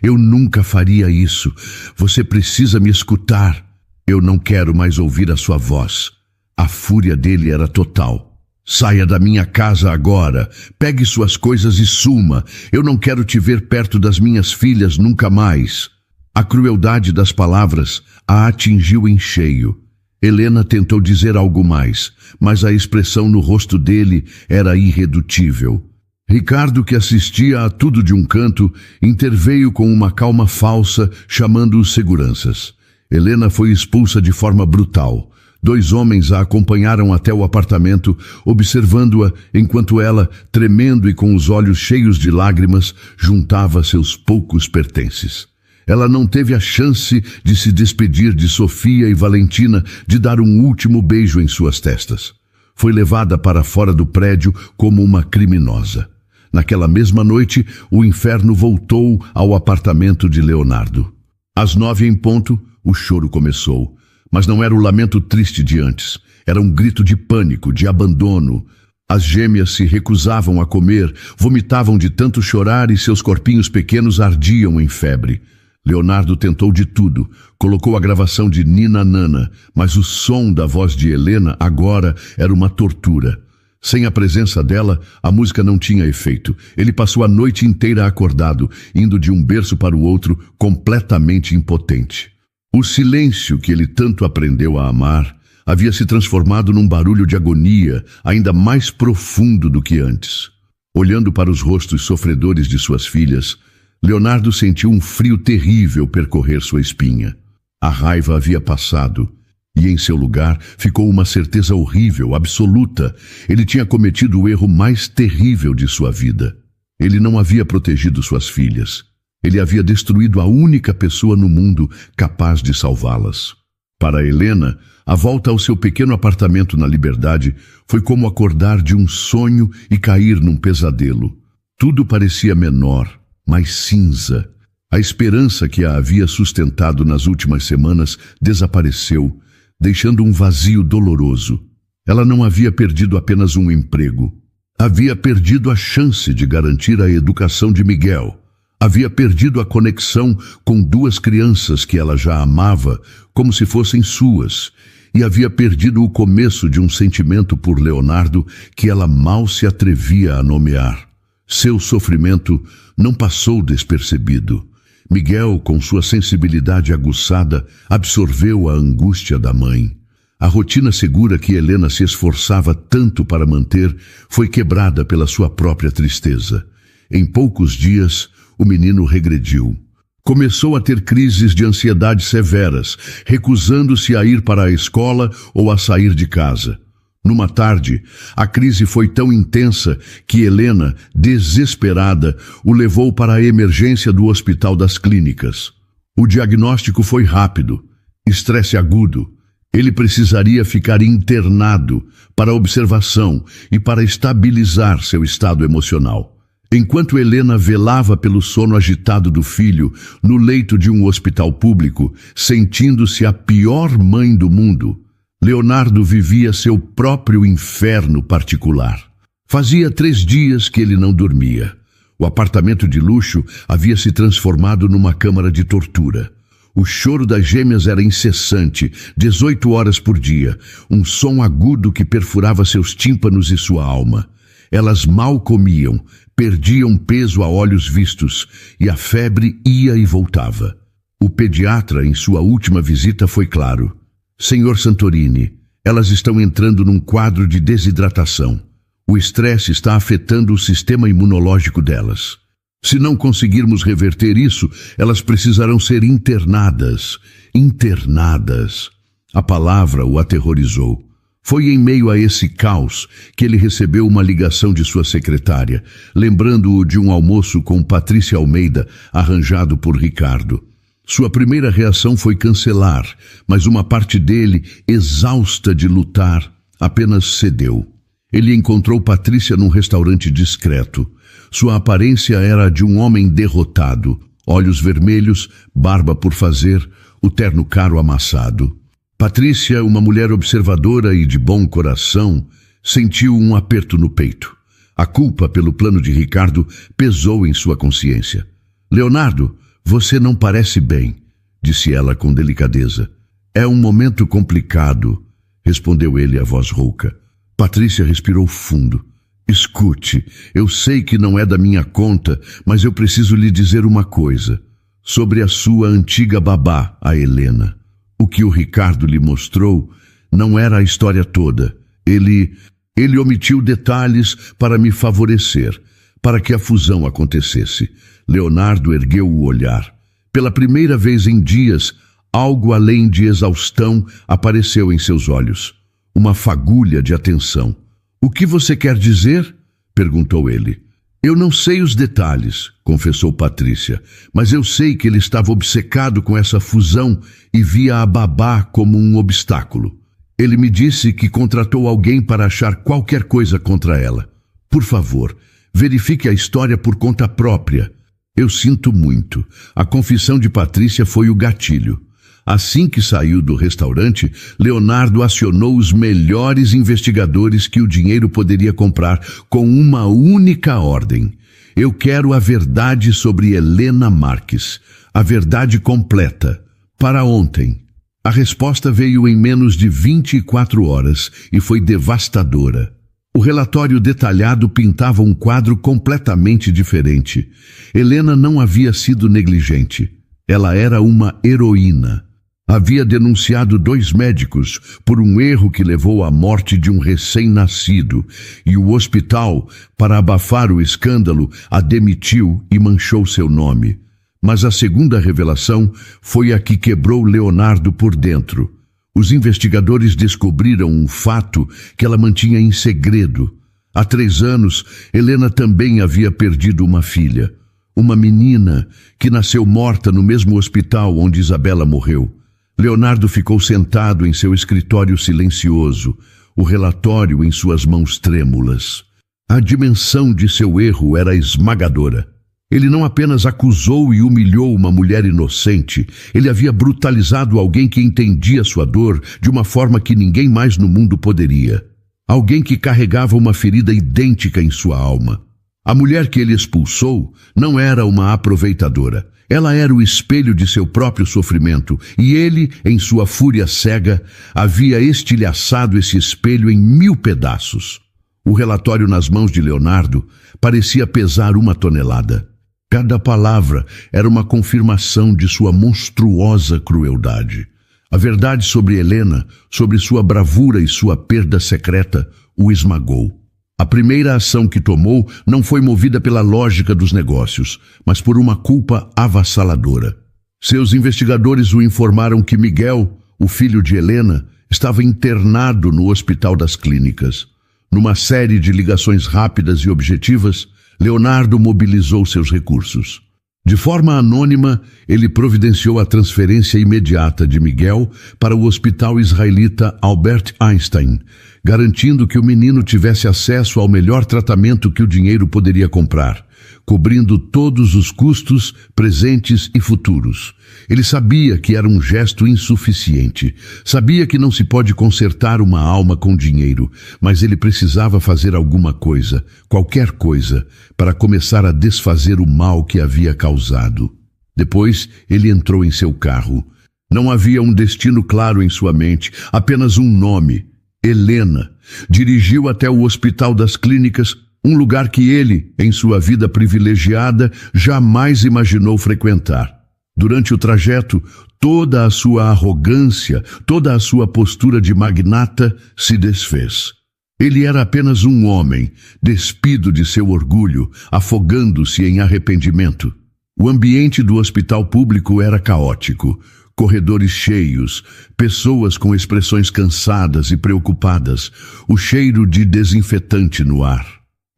eu nunca faria isso. Você precisa me escutar. Eu não quero mais ouvir a sua voz». A fúria dele era total. «Saia da minha casa agora. Pegue suas coisas e suma. Eu não quero te ver perto das minhas filhas nunca mais». A crueldade das palavras a atingiu em cheio. Helena tentou dizer algo mais, mas a expressão no rosto dele era irredutível. Ricardo, que assistia a tudo de um canto, interveio com uma calma falsa, chamando os seguranças. Helena foi expulsa de forma brutal. 2 homens a acompanharam até o apartamento, observando-a enquanto ela, tremendo e com os olhos cheios de lágrimas, juntava seus poucos pertences. Ela não teve a chance de se despedir de Sofia e Valentina, de dar um último beijo em suas testas. Foi levada para fora do prédio como uma criminosa. Naquela mesma noite, o inferno voltou ao apartamento de Leonardo. Às 9 em ponto, o choro começou. Mas não era o lamento triste de antes. Era um grito de pânico, de abandono. As gêmeas se recusavam a comer, vomitavam de tanto chorar e seus corpinhos pequenos ardiam em febre. Leonardo tentou de tudo, colocou a gravação de Nina Nana, mas o som da voz de Helena agora era uma tortura. Sem a presença dela, a música não tinha efeito. Ele passou a noite inteira acordado, indo de um berço para o outro, completamente impotente. O silêncio que ele tanto aprendeu a amar havia se transformado num barulho de agonia ainda mais profundo do que antes. Olhando para os rostos sofredores de suas filhas, Leonardo sentiu um frio terrível percorrer sua espinha. A raiva havia passado, e em seu lugar ficou uma certeza horrível, absoluta. Ele tinha cometido o erro mais terrível de sua vida. Ele não havia protegido suas filhas. Ele havia destruído a única pessoa no mundo capaz de salvá-las. Para Helena, a volta ao seu pequeno apartamento na Liberdade foi como acordar de um sonho e cair num pesadelo. Tudo parecia menor, mais cinza. A esperança que a havia sustentado nas últimas semanas desapareceu, deixando um vazio doloroso. Ela não havia perdido apenas um emprego. Havia perdido a chance de garantir a educação de Miguel. Havia perdido a conexão com duas crianças que ela já amava como se fossem suas. E havia perdido o começo de um sentimento por Leonardo que ela mal se atrevia a nomear. Seu sofrimento não passou despercebido. Miguel, com sua sensibilidade aguçada, absorveu a angústia da mãe. A rotina segura que Helena se esforçava tanto para manter foi quebrada pela sua própria tristeza. Em poucos dias, o menino regrediu. Começou a ter crises de ansiedade severas, recusando-se a ir para a escola ou a sair de casa. Numa tarde, a crise foi tão intensa que Helena, desesperada, o levou para a emergência do Hospital das Clínicas. O diagnóstico foi rápido: estresse agudo. Ele precisaria ficar internado para observação e para estabilizar seu estado emocional. Enquanto Helena velava pelo sono agitado do filho no leito de um hospital público, sentindo-se a pior mãe do mundo, Leonardo vivia seu próprio inferno particular. Fazia 3 dias que ele não dormia. O apartamento de luxo havia se transformado numa câmara de tortura. O choro das gêmeas era incessante, 18 horas por dia, um som agudo que perfurava seus tímpanos e sua alma. Elas mal comiam, perdiam peso a olhos vistos, e a febre ia e voltava. O pediatra, em sua última visita, foi claro: Senhor Santorini, elas estão entrando num quadro de desidratação. O estresse está afetando o sistema imunológico delas. Se não conseguirmos reverter isso, elas precisarão ser internadas. Internadas. A palavra o aterrorizou. Foi em meio a esse caos que ele recebeu uma ligação de sua secretária, lembrando-o de um almoço com Patrícia Almeida, arranjado por Ricardo. Sua primeira reação foi cancelar, mas uma parte dele, exausta de lutar, apenas cedeu. Ele encontrou Patrícia num restaurante discreto. Sua aparência era a de um homem derrotado, olhos vermelhos, barba por fazer, o terno caro amassado. Patrícia, uma mulher observadora e de bom coração, sentiu um aperto no peito. A culpa pelo plano de Ricardo pesou em sua consciência. Leonardo, você não parece bem, disse ela com delicadeza. É um momento complicado, respondeu ele a voz rouca. Patrícia respirou fundo. Escute, eu sei que não é da minha conta, mas eu preciso lhe dizer uma coisa. Sobre a sua antiga babá, a Helena. O que o Ricardo lhe mostrou não era a história toda. Ele omitiu detalhes para me favorecer, para que a fusão acontecesse. Leonardo ergueu o olhar. Pela primeira vez em dias, algo além de exaustão apareceu em seus olhos. Uma fagulha de atenção. O que você quer dizer? Perguntou ele. Eu não sei os detalhes, confessou Patrícia, mas eu sei que ele estava obcecado com essa fusão e via a babá como um obstáculo. Ele me disse que contratou alguém para achar qualquer coisa contra ela. Por favor, verifique a história por conta própria. Eu sinto muito. A confissão de Patrícia foi o gatilho. Assim que saiu do restaurante, Leonardo acionou os melhores investigadores que o dinheiro poderia comprar com uma única ordem. Eu quero a verdade sobre Helena Marques. A verdade completa. Para ontem. A resposta veio em menos de 24 horas e foi devastadora. O relatório detalhado pintava um quadro completamente diferente. Helena não havia sido negligente. Ela era uma heroína. Havia denunciado 2 médicos por um erro que levou à morte de um recém-nascido, e o hospital, para abafar o escândalo, a demitiu e manchou seu nome. Mas a segunda revelação foi a que quebrou Leonardo por dentro. Os investigadores descobriram um fato que ela mantinha em segredo. Há 3 anos, Helena também havia perdido uma filha. Uma menina que nasceu morta no mesmo hospital onde Isabela morreu. Leonardo ficou sentado em seu escritório silencioso, o relatório em suas mãos trêmulas. A dimensão de seu erro era esmagadora. Ele não apenas acusou e humilhou uma mulher inocente, ele havia brutalizado alguém que entendia sua dor de uma forma que ninguém mais no mundo poderia. Alguém que carregava uma ferida idêntica em sua alma. A mulher que ele expulsou não era uma aproveitadora. Ela era o espelho de seu próprio sofrimento, e ele, em sua fúria cega, havia estilhaçado esse espelho em 1000 pedaços. O relatório nas mãos de Leonardo parecia pesar 1 tonelada. Cada palavra era uma confirmação de sua monstruosa crueldade. A verdade sobre Helena, sobre sua bravura e sua perda secreta, o esmagou. A primeira ação que tomou não foi movida pela lógica dos negócios, mas por uma culpa avassaladora. Seus investigadores o informaram que Miguel, o filho de Helena, estava internado no Hospital das Clínicas. Numa série de ligações rápidas e objetivas, Leonardo mobilizou seus recursos. De forma anônima, ele providenciou a transferência imediata de Miguel para o hospital israelita Albert Einstein, garantindo que o menino tivesse acesso ao melhor tratamento que o dinheiro poderia comprar, cobrindo todos os custos presentes e futuros. Ele sabia que era um gesto insuficiente, sabia que não se pode consertar uma alma com dinheiro, mas ele precisava fazer alguma coisa, qualquer coisa, para começar a desfazer o mal que havia causado. Depois, ele entrou em seu carro. Não havia um destino claro em sua mente, apenas um nome: Helena. Dirigiu até o Hospital das Clínicas, um lugar que ele, em sua vida privilegiada, jamais imaginou frequentar. Durante o trajeto, toda a sua arrogância, toda a sua postura de magnata se desfez. Ele era apenas um homem, despido de seu orgulho, afogando-se em arrependimento. O ambiente do hospital público era caótico. Corredores cheios, pessoas com expressões cansadas e preocupadas, o cheiro de desinfetante no ar.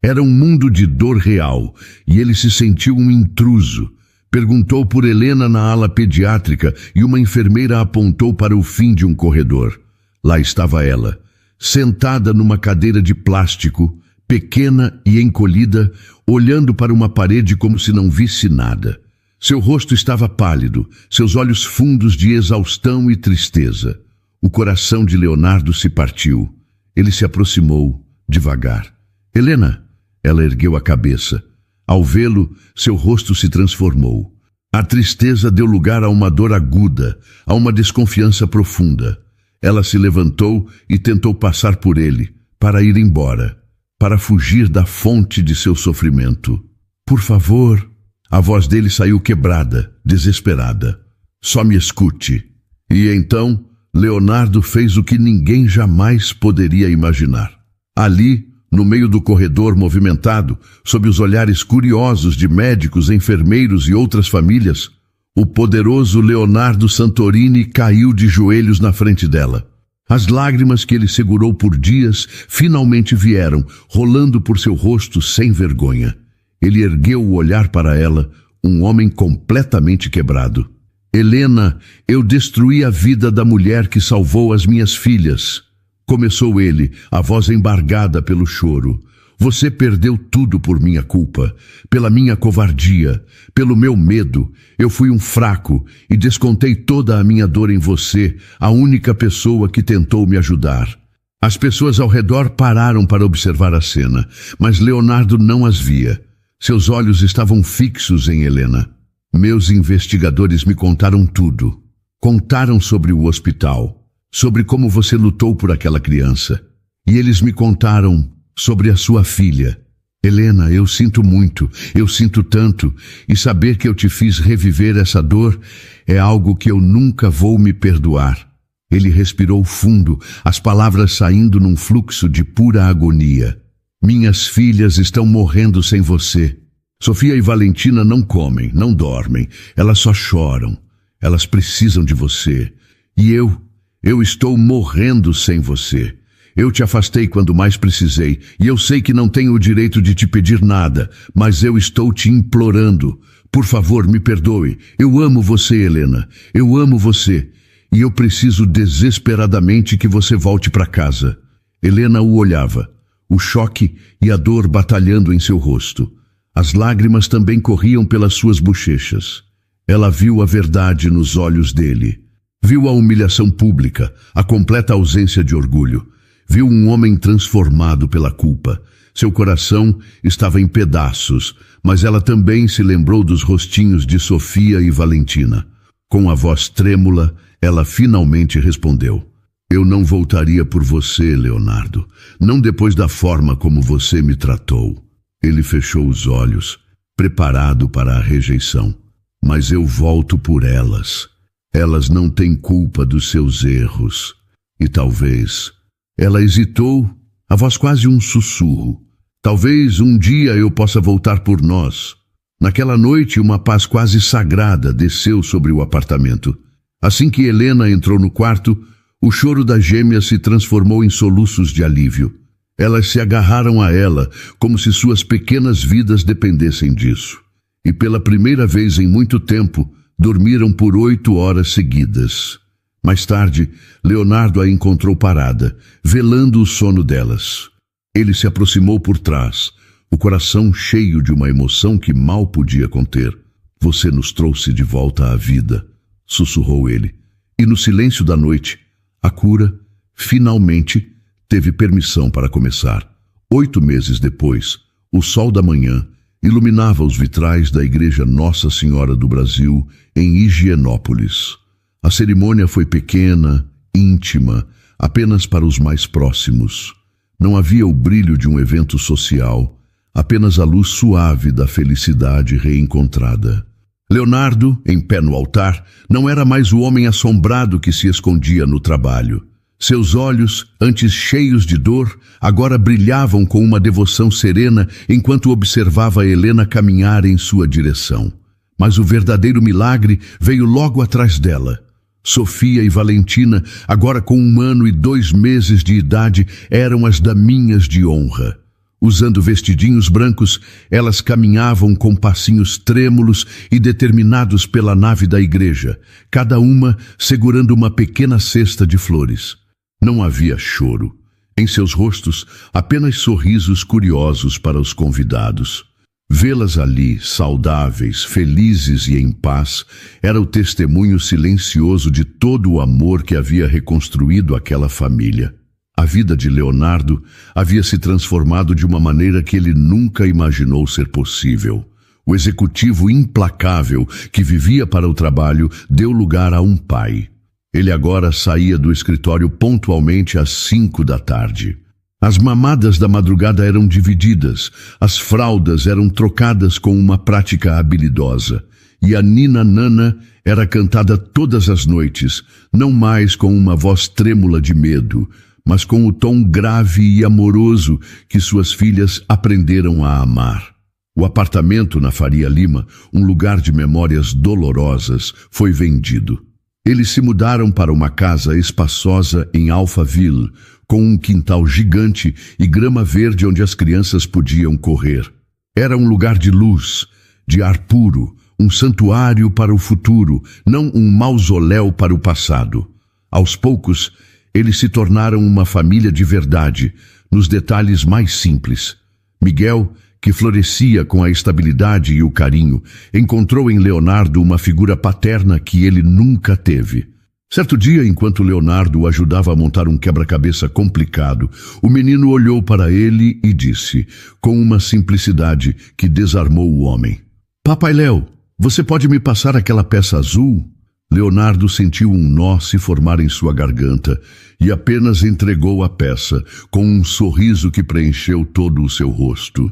Era um mundo de dor real, e ele se sentiu um intruso. Perguntou por Helena na ala pediátrica e uma enfermeira apontou para o fim de um corredor. Lá estava ela, sentada numa cadeira de plástico, pequena e encolhida, olhando para uma parede como se não visse nada. Seu rosto estava pálido, seus olhos fundos de exaustão e tristeza. O coração de Leonardo se partiu. Ele se aproximou, devagar. Helena! Ela ergueu a cabeça. Ao vê-lo, seu rosto se transformou. A tristeza deu lugar a uma dor aguda, a uma desconfiança profunda. Ela se levantou e tentou passar por ele, para ir embora, para fugir da fonte de seu sofrimento. Por favor... A voz dele saiu quebrada, desesperada. Só me escute. E então, Leonardo fez o que ninguém jamais poderia imaginar. Ali, no meio do corredor movimentado, sob os olhares curiosos de médicos, enfermeiros e outras famílias, o poderoso Leonardo Santorini caiu de joelhos na frente dela. As lágrimas que ele segurou por dias finalmente vieram, rolando por seu rosto sem vergonha. Ele ergueu o olhar para ela, um homem completamente quebrado. Helena, eu destruí a vida da mulher que salvou as minhas filhas. Começou ele, a voz embargada pelo choro. Você perdeu tudo por minha culpa, pela minha covardia, pelo meu medo. Eu fui um fraco e descontei toda a minha dor em você, a única pessoa que tentou me ajudar. As pessoas ao redor pararam para observar a cena, mas Leonardo não as via. Seus olhos estavam fixos em Helena. Meus investigadores me contaram tudo. Contaram sobre o hospital, sobre como você lutou por aquela criança. E eles me contaram sobre a sua filha. Helena, eu sinto muito, eu sinto tanto, e saber que eu te fiz reviver essa dor é algo que eu nunca vou me perdoar. Ele respirou fundo, as palavras saindo num fluxo de pura agonia. Minhas filhas estão morrendo sem você. Sofia e Valentina não comem, não dormem, elas só choram. Elas precisam de você. E eu estou morrendo sem você. Eu te afastei quando mais precisei, e eu sei que não tenho o direito de te pedir nada, mas eu estou te implorando. Por favor, me perdoe. Eu amo você, Helena. Eu amo você. E eu preciso desesperadamente que você volte para casa. Helena o olhava, o choque e a dor batalhando em seu rosto. As lágrimas também corriam pelas suas bochechas. Ela viu a verdade nos olhos dele. Viu a humilhação pública, a completa ausência de orgulho. Viu um homem transformado pela culpa. Seu coração estava em pedaços, mas ela também se lembrou dos rostinhos de Sofia e Valentina. Com a voz trêmula, ela finalmente respondeu: Eu não voltaria por você, Leonardo. Não depois da forma como você me tratou. Ele fechou os olhos, preparado para a rejeição. Mas eu volto por elas. Elas não têm culpa dos seus erros. E talvez... Ela hesitou, a voz quase um sussurro. Talvez um dia eu possa voltar por nós. Naquela noite, uma paz quase sagrada desceu sobre o apartamento. Assim que Helena entrou no quarto, o choro das gêmeas se transformou em soluços de alívio. Elas se agarraram a ela, como se suas pequenas vidas dependessem disso. E pela primeira vez em muito tempo, dormiram por 8 horas seguidas. Mais tarde, Leonardo a encontrou parada, velando o sono delas. Ele se aproximou por trás, o coração cheio de uma emoção que mal podia conter. Você nos trouxe de volta à vida, sussurrou ele. E no silêncio da noite, a cura, finalmente, teve permissão para começar. 8 meses depois, o sol da manhã iluminava os vitrais da Igreja Nossa Senhora do Brasil, em Higienópolis. A cerimônia foi pequena, íntima, apenas para os mais próximos. Não havia o brilho de um evento social, apenas a luz suave da felicidade reencontrada. Leonardo, em pé no altar, não era mais o homem assombrado que se escondia no trabalho. Seus olhos, antes cheios de dor, agora brilhavam com uma devoção serena enquanto observava Helena caminhar em sua direção. Mas o verdadeiro milagre veio logo atrás dela. Sofia e Valentina, agora com 1 ano e 2 meses de idade, eram as daminhas de honra. Usando vestidinhos brancos, elas caminhavam com passinhos trêmulos e determinados pela nave da igreja, cada uma segurando uma pequena cesta de flores. Não havia choro. Em seus rostos, apenas sorrisos curiosos para os convidados. Vê-las ali, saudáveis, felizes e em paz, era o testemunho silencioso de todo o amor que havia reconstruído aquela família. A vida de Leonardo havia se transformado de uma maneira que ele nunca imaginou ser possível. O executivo implacável que vivia para o trabalho deu lugar a um pai. Ele agora saía do escritório pontualmente às 5 da tarde. As mamadas da madrugada eram divididas, as fraldas eram trocadas com uma prática habilidosa, e a Nina Nana era cantada todas as noites, não mais com uma voz trêmula de medo, mas com o tom grave e amoroso que suas filhas aprenderam a amar. O apartamento na Faria Lima, um lugar de memórias dolorosas, foi vendido. Eles se mudaram para uma casa espaçosa em Alphaville, com um quintal gigante e grama verde onde as crianças podiam correr. Era um lugar de luz, de ar puro, um santuário para o futuro, não um mausoléu para o passado. Aos poucos, eles se tornaram uma família de verdade, nos detalhes mais simples. Miguel, que florescia com a estabilidade e o carinho, encontrou em Leonardo uma figura paterna que ele nunca teve. Certo dia, enquanto Leonardo o ajudava a montar um quebra-cabeça complicado, o menino olhou para ele e disse, com uma simplicidade que desarmou o homem: "Papai Léo, Você pode me passar aquela peça azul? Leonardo sentiu um nó se formar em sua garganta e apenas entregou a peça, com um sorriso que preencheu todo o seu rosto.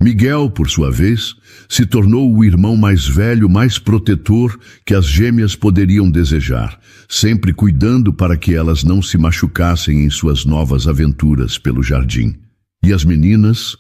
Miguel, por sua vez, se tornou o irmão mais velho, mais protetor que as gêmeas poderiam desejar, sempre cuidando para que elas não se machucassem em suas novas aventuras pelo jardim. E as meninas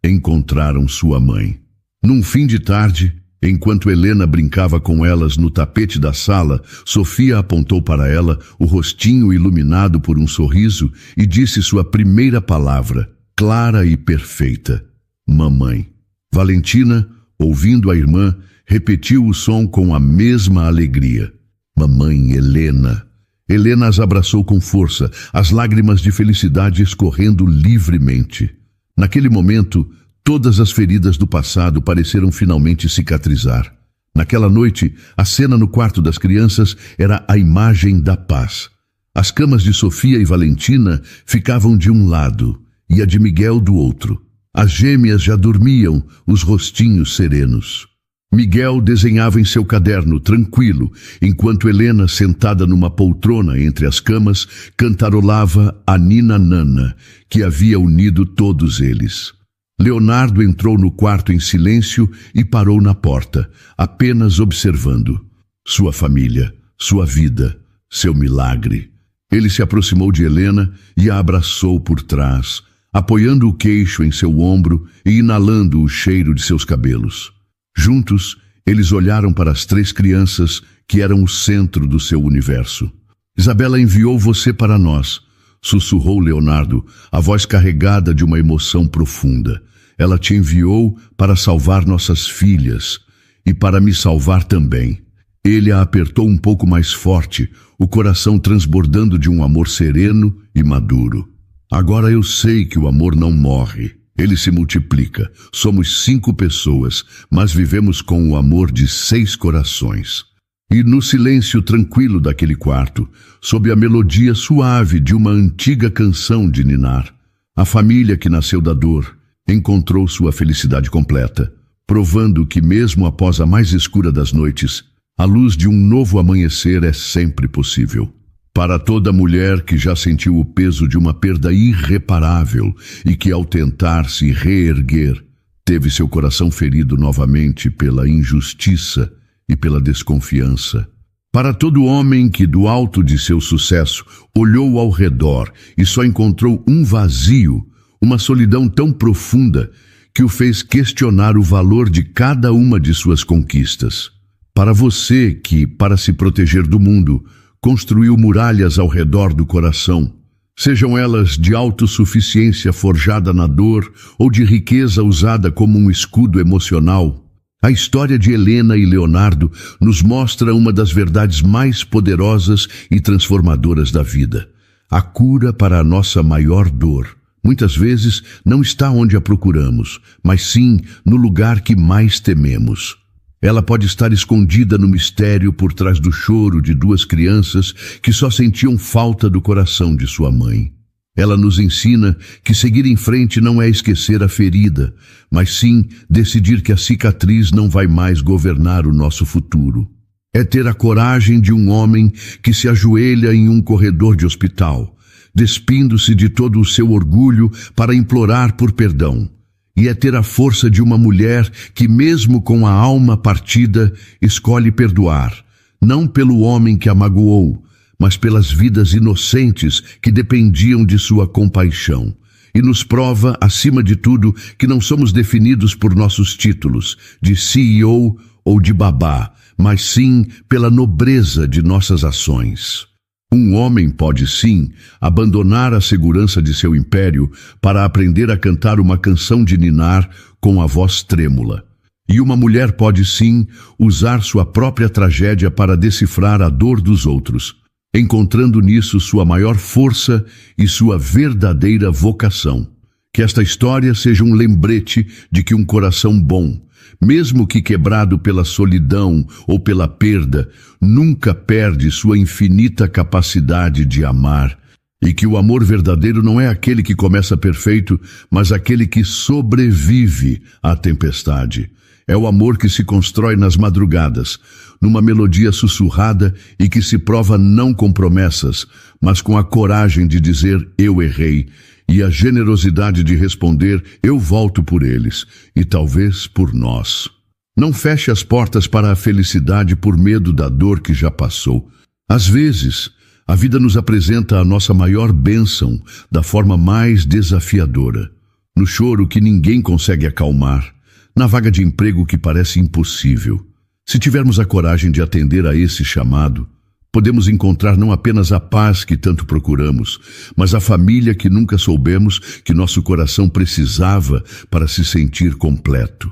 encontraram sua mãe. Num fim de tarde, enquanto Helena brincava com elas no tapete da sala, Sofia apontou para ela, o rostinho iluminado por um sorriso, e disse sua primeira palavra, clara e perfeita: mamãe. Valentina, ouvindo a irmã, repetiu o som com a mesma alegria: mamãe Helena. Helena as abraçou com força, as lágrimas de felicidade escorrendo livremente. Naquele momento, todas as feridas do passado pareceram finalmente cicatrizar. Naquela noite, a cena no quarto das crianças era a imagem da paz. As camas de Sofia e Valentina ficavam de um lado e a de Miguel do outro. As gêmeas já dormiam, os rostinhos serenos. Miguel desenhava em seu caderno, tranquilo, enquanto Helena, sentada numa poltrona entre as camas, cantarolava a Nina Nana, que havia unido todos eles. Leonardo entrou no quarto em silêncio e parou na porta, apenas observando. Sua família, sua vida, seu milagre. Ele se aproximou de Helena e a abraçou por trás, apoiando o queixo em seu ombro e inalando o cheiro de seus cabelos. Juntos, eles olharam para as 3 crianças que eram o centro do seu universo. Isabela enviou você para nós, sussurrou Leonardo, a voz carregada de uma emoção profunda. Ela te enviou para salvar nossas filhas e para me salvar também. Ele a apertou um pouco mais forte, o coração transbordando de um amor sereno e maduro. Agora eu sei que o amor não morre. Ele se multiplica. Somos 5 pessoas, mas vivemos com o amor de 6 corações. E no silêncio tranquilo daquele quarto, sob a melodia suave de uma antiga canção de ninar, a família que nasceu da dor encontrou sua felicidade completa, provando que mesmo após a mais escura das noites, a luz de um novo amanhecer é sempre possível. Para toda mulher que já sentiu o peso de uma perda irreparável e que, ao tentar se reerguer, teve seu coração ferido novamente pela injustiça e pela desconfiança. Para todo homem que, do alto de seu sucesso, olhou ao redor e só encontrou um vazio, uma solidão tão profunda que o fez questionar o valor de cada uma de suas conquistas. Para você que, para se proteger do mundo, construiu muralhas ao redor do coração, sejam elas de autossuficiência forjada na dor ou de riqueza usada como um escudo emocional, a história de Helena e Leonardo nos mostra uma das verdades mais poderosas e transformadoras da vida. A cura para a nossa maior dor, muitas vezes, não está onde a procuramos, mas sim no lugar que mais tememos. Ela pode estar escondida no mistério por trás do choro de 2 crianças que só sentiam falta do coração de sua mãe. Ela nos ensina que seguir em frente não é esquecer a ferida, mas sim decidir que a cicatriz não vai mais governar o nosso futuro. É ter a coragem de um homem que se ajoelha em um corredor de hospital, despindo-se de todo o seu orgulho para implorar por perdão. E é ter a força de uma mulher que, mesmo com a alma partida, escolhe perdoar, não pelo homem que a magoou, mas pelas vidas inocentes que dependiam de sua compaixão. E nos prova, acima de tudo, que não somos definidos por nossos títulos, de CEO ou de babá, mas sim pela nobreza de nossas ações. Um homem pode, sim, abandonar a segurança de seu império para aprender a cantar uma canção de ninar com a voz trêmula. E uma mulher pode, sim, usar sua própria tragédia para decifrar a dor dos outros, encontrando nisso sua maior força e sua verdadeira vocação. Que esta história seja um lembrete de que um coração bom, mesmo que quebrado pela solidão ou pela perda, nunca perde sua infinita capacidade de amar E que o amor verdadeiro não é aquele que começa perfeito, mas aquele que sobrevive à tempestade. É o amor que se constrói nas madrugadas, numa melodia sussurrada e que se prova não com promessas, mas com a coragem de dizer eu errei e a generosidade de responder eu volto por eles e talvez por nós. Não feche as portas para a felicidade por medo da dor que já passou. Às vezes, a vida nos apresenta a nossa maior bênção da forma mais desafiadora. No choro que ninguém consegue acalmar, na vaga de emprego que parece impossível. Se tivermos a coragem de atender a esse chamado, podemos encontrar não apenas a paz que tanto procuramos, mas a família que nunca soubemos que nosso coração precisava para se sentir completo.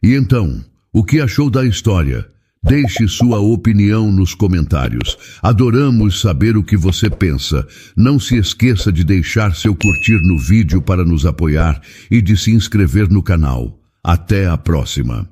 E então, o que achou da história? Deixe sua opinião nos comentários. Adoramos saber o que você pensa. Não se esqueça de deixar seu curtir no vídeo para nos apoiar e de se inscrever no canal. Até a próxima!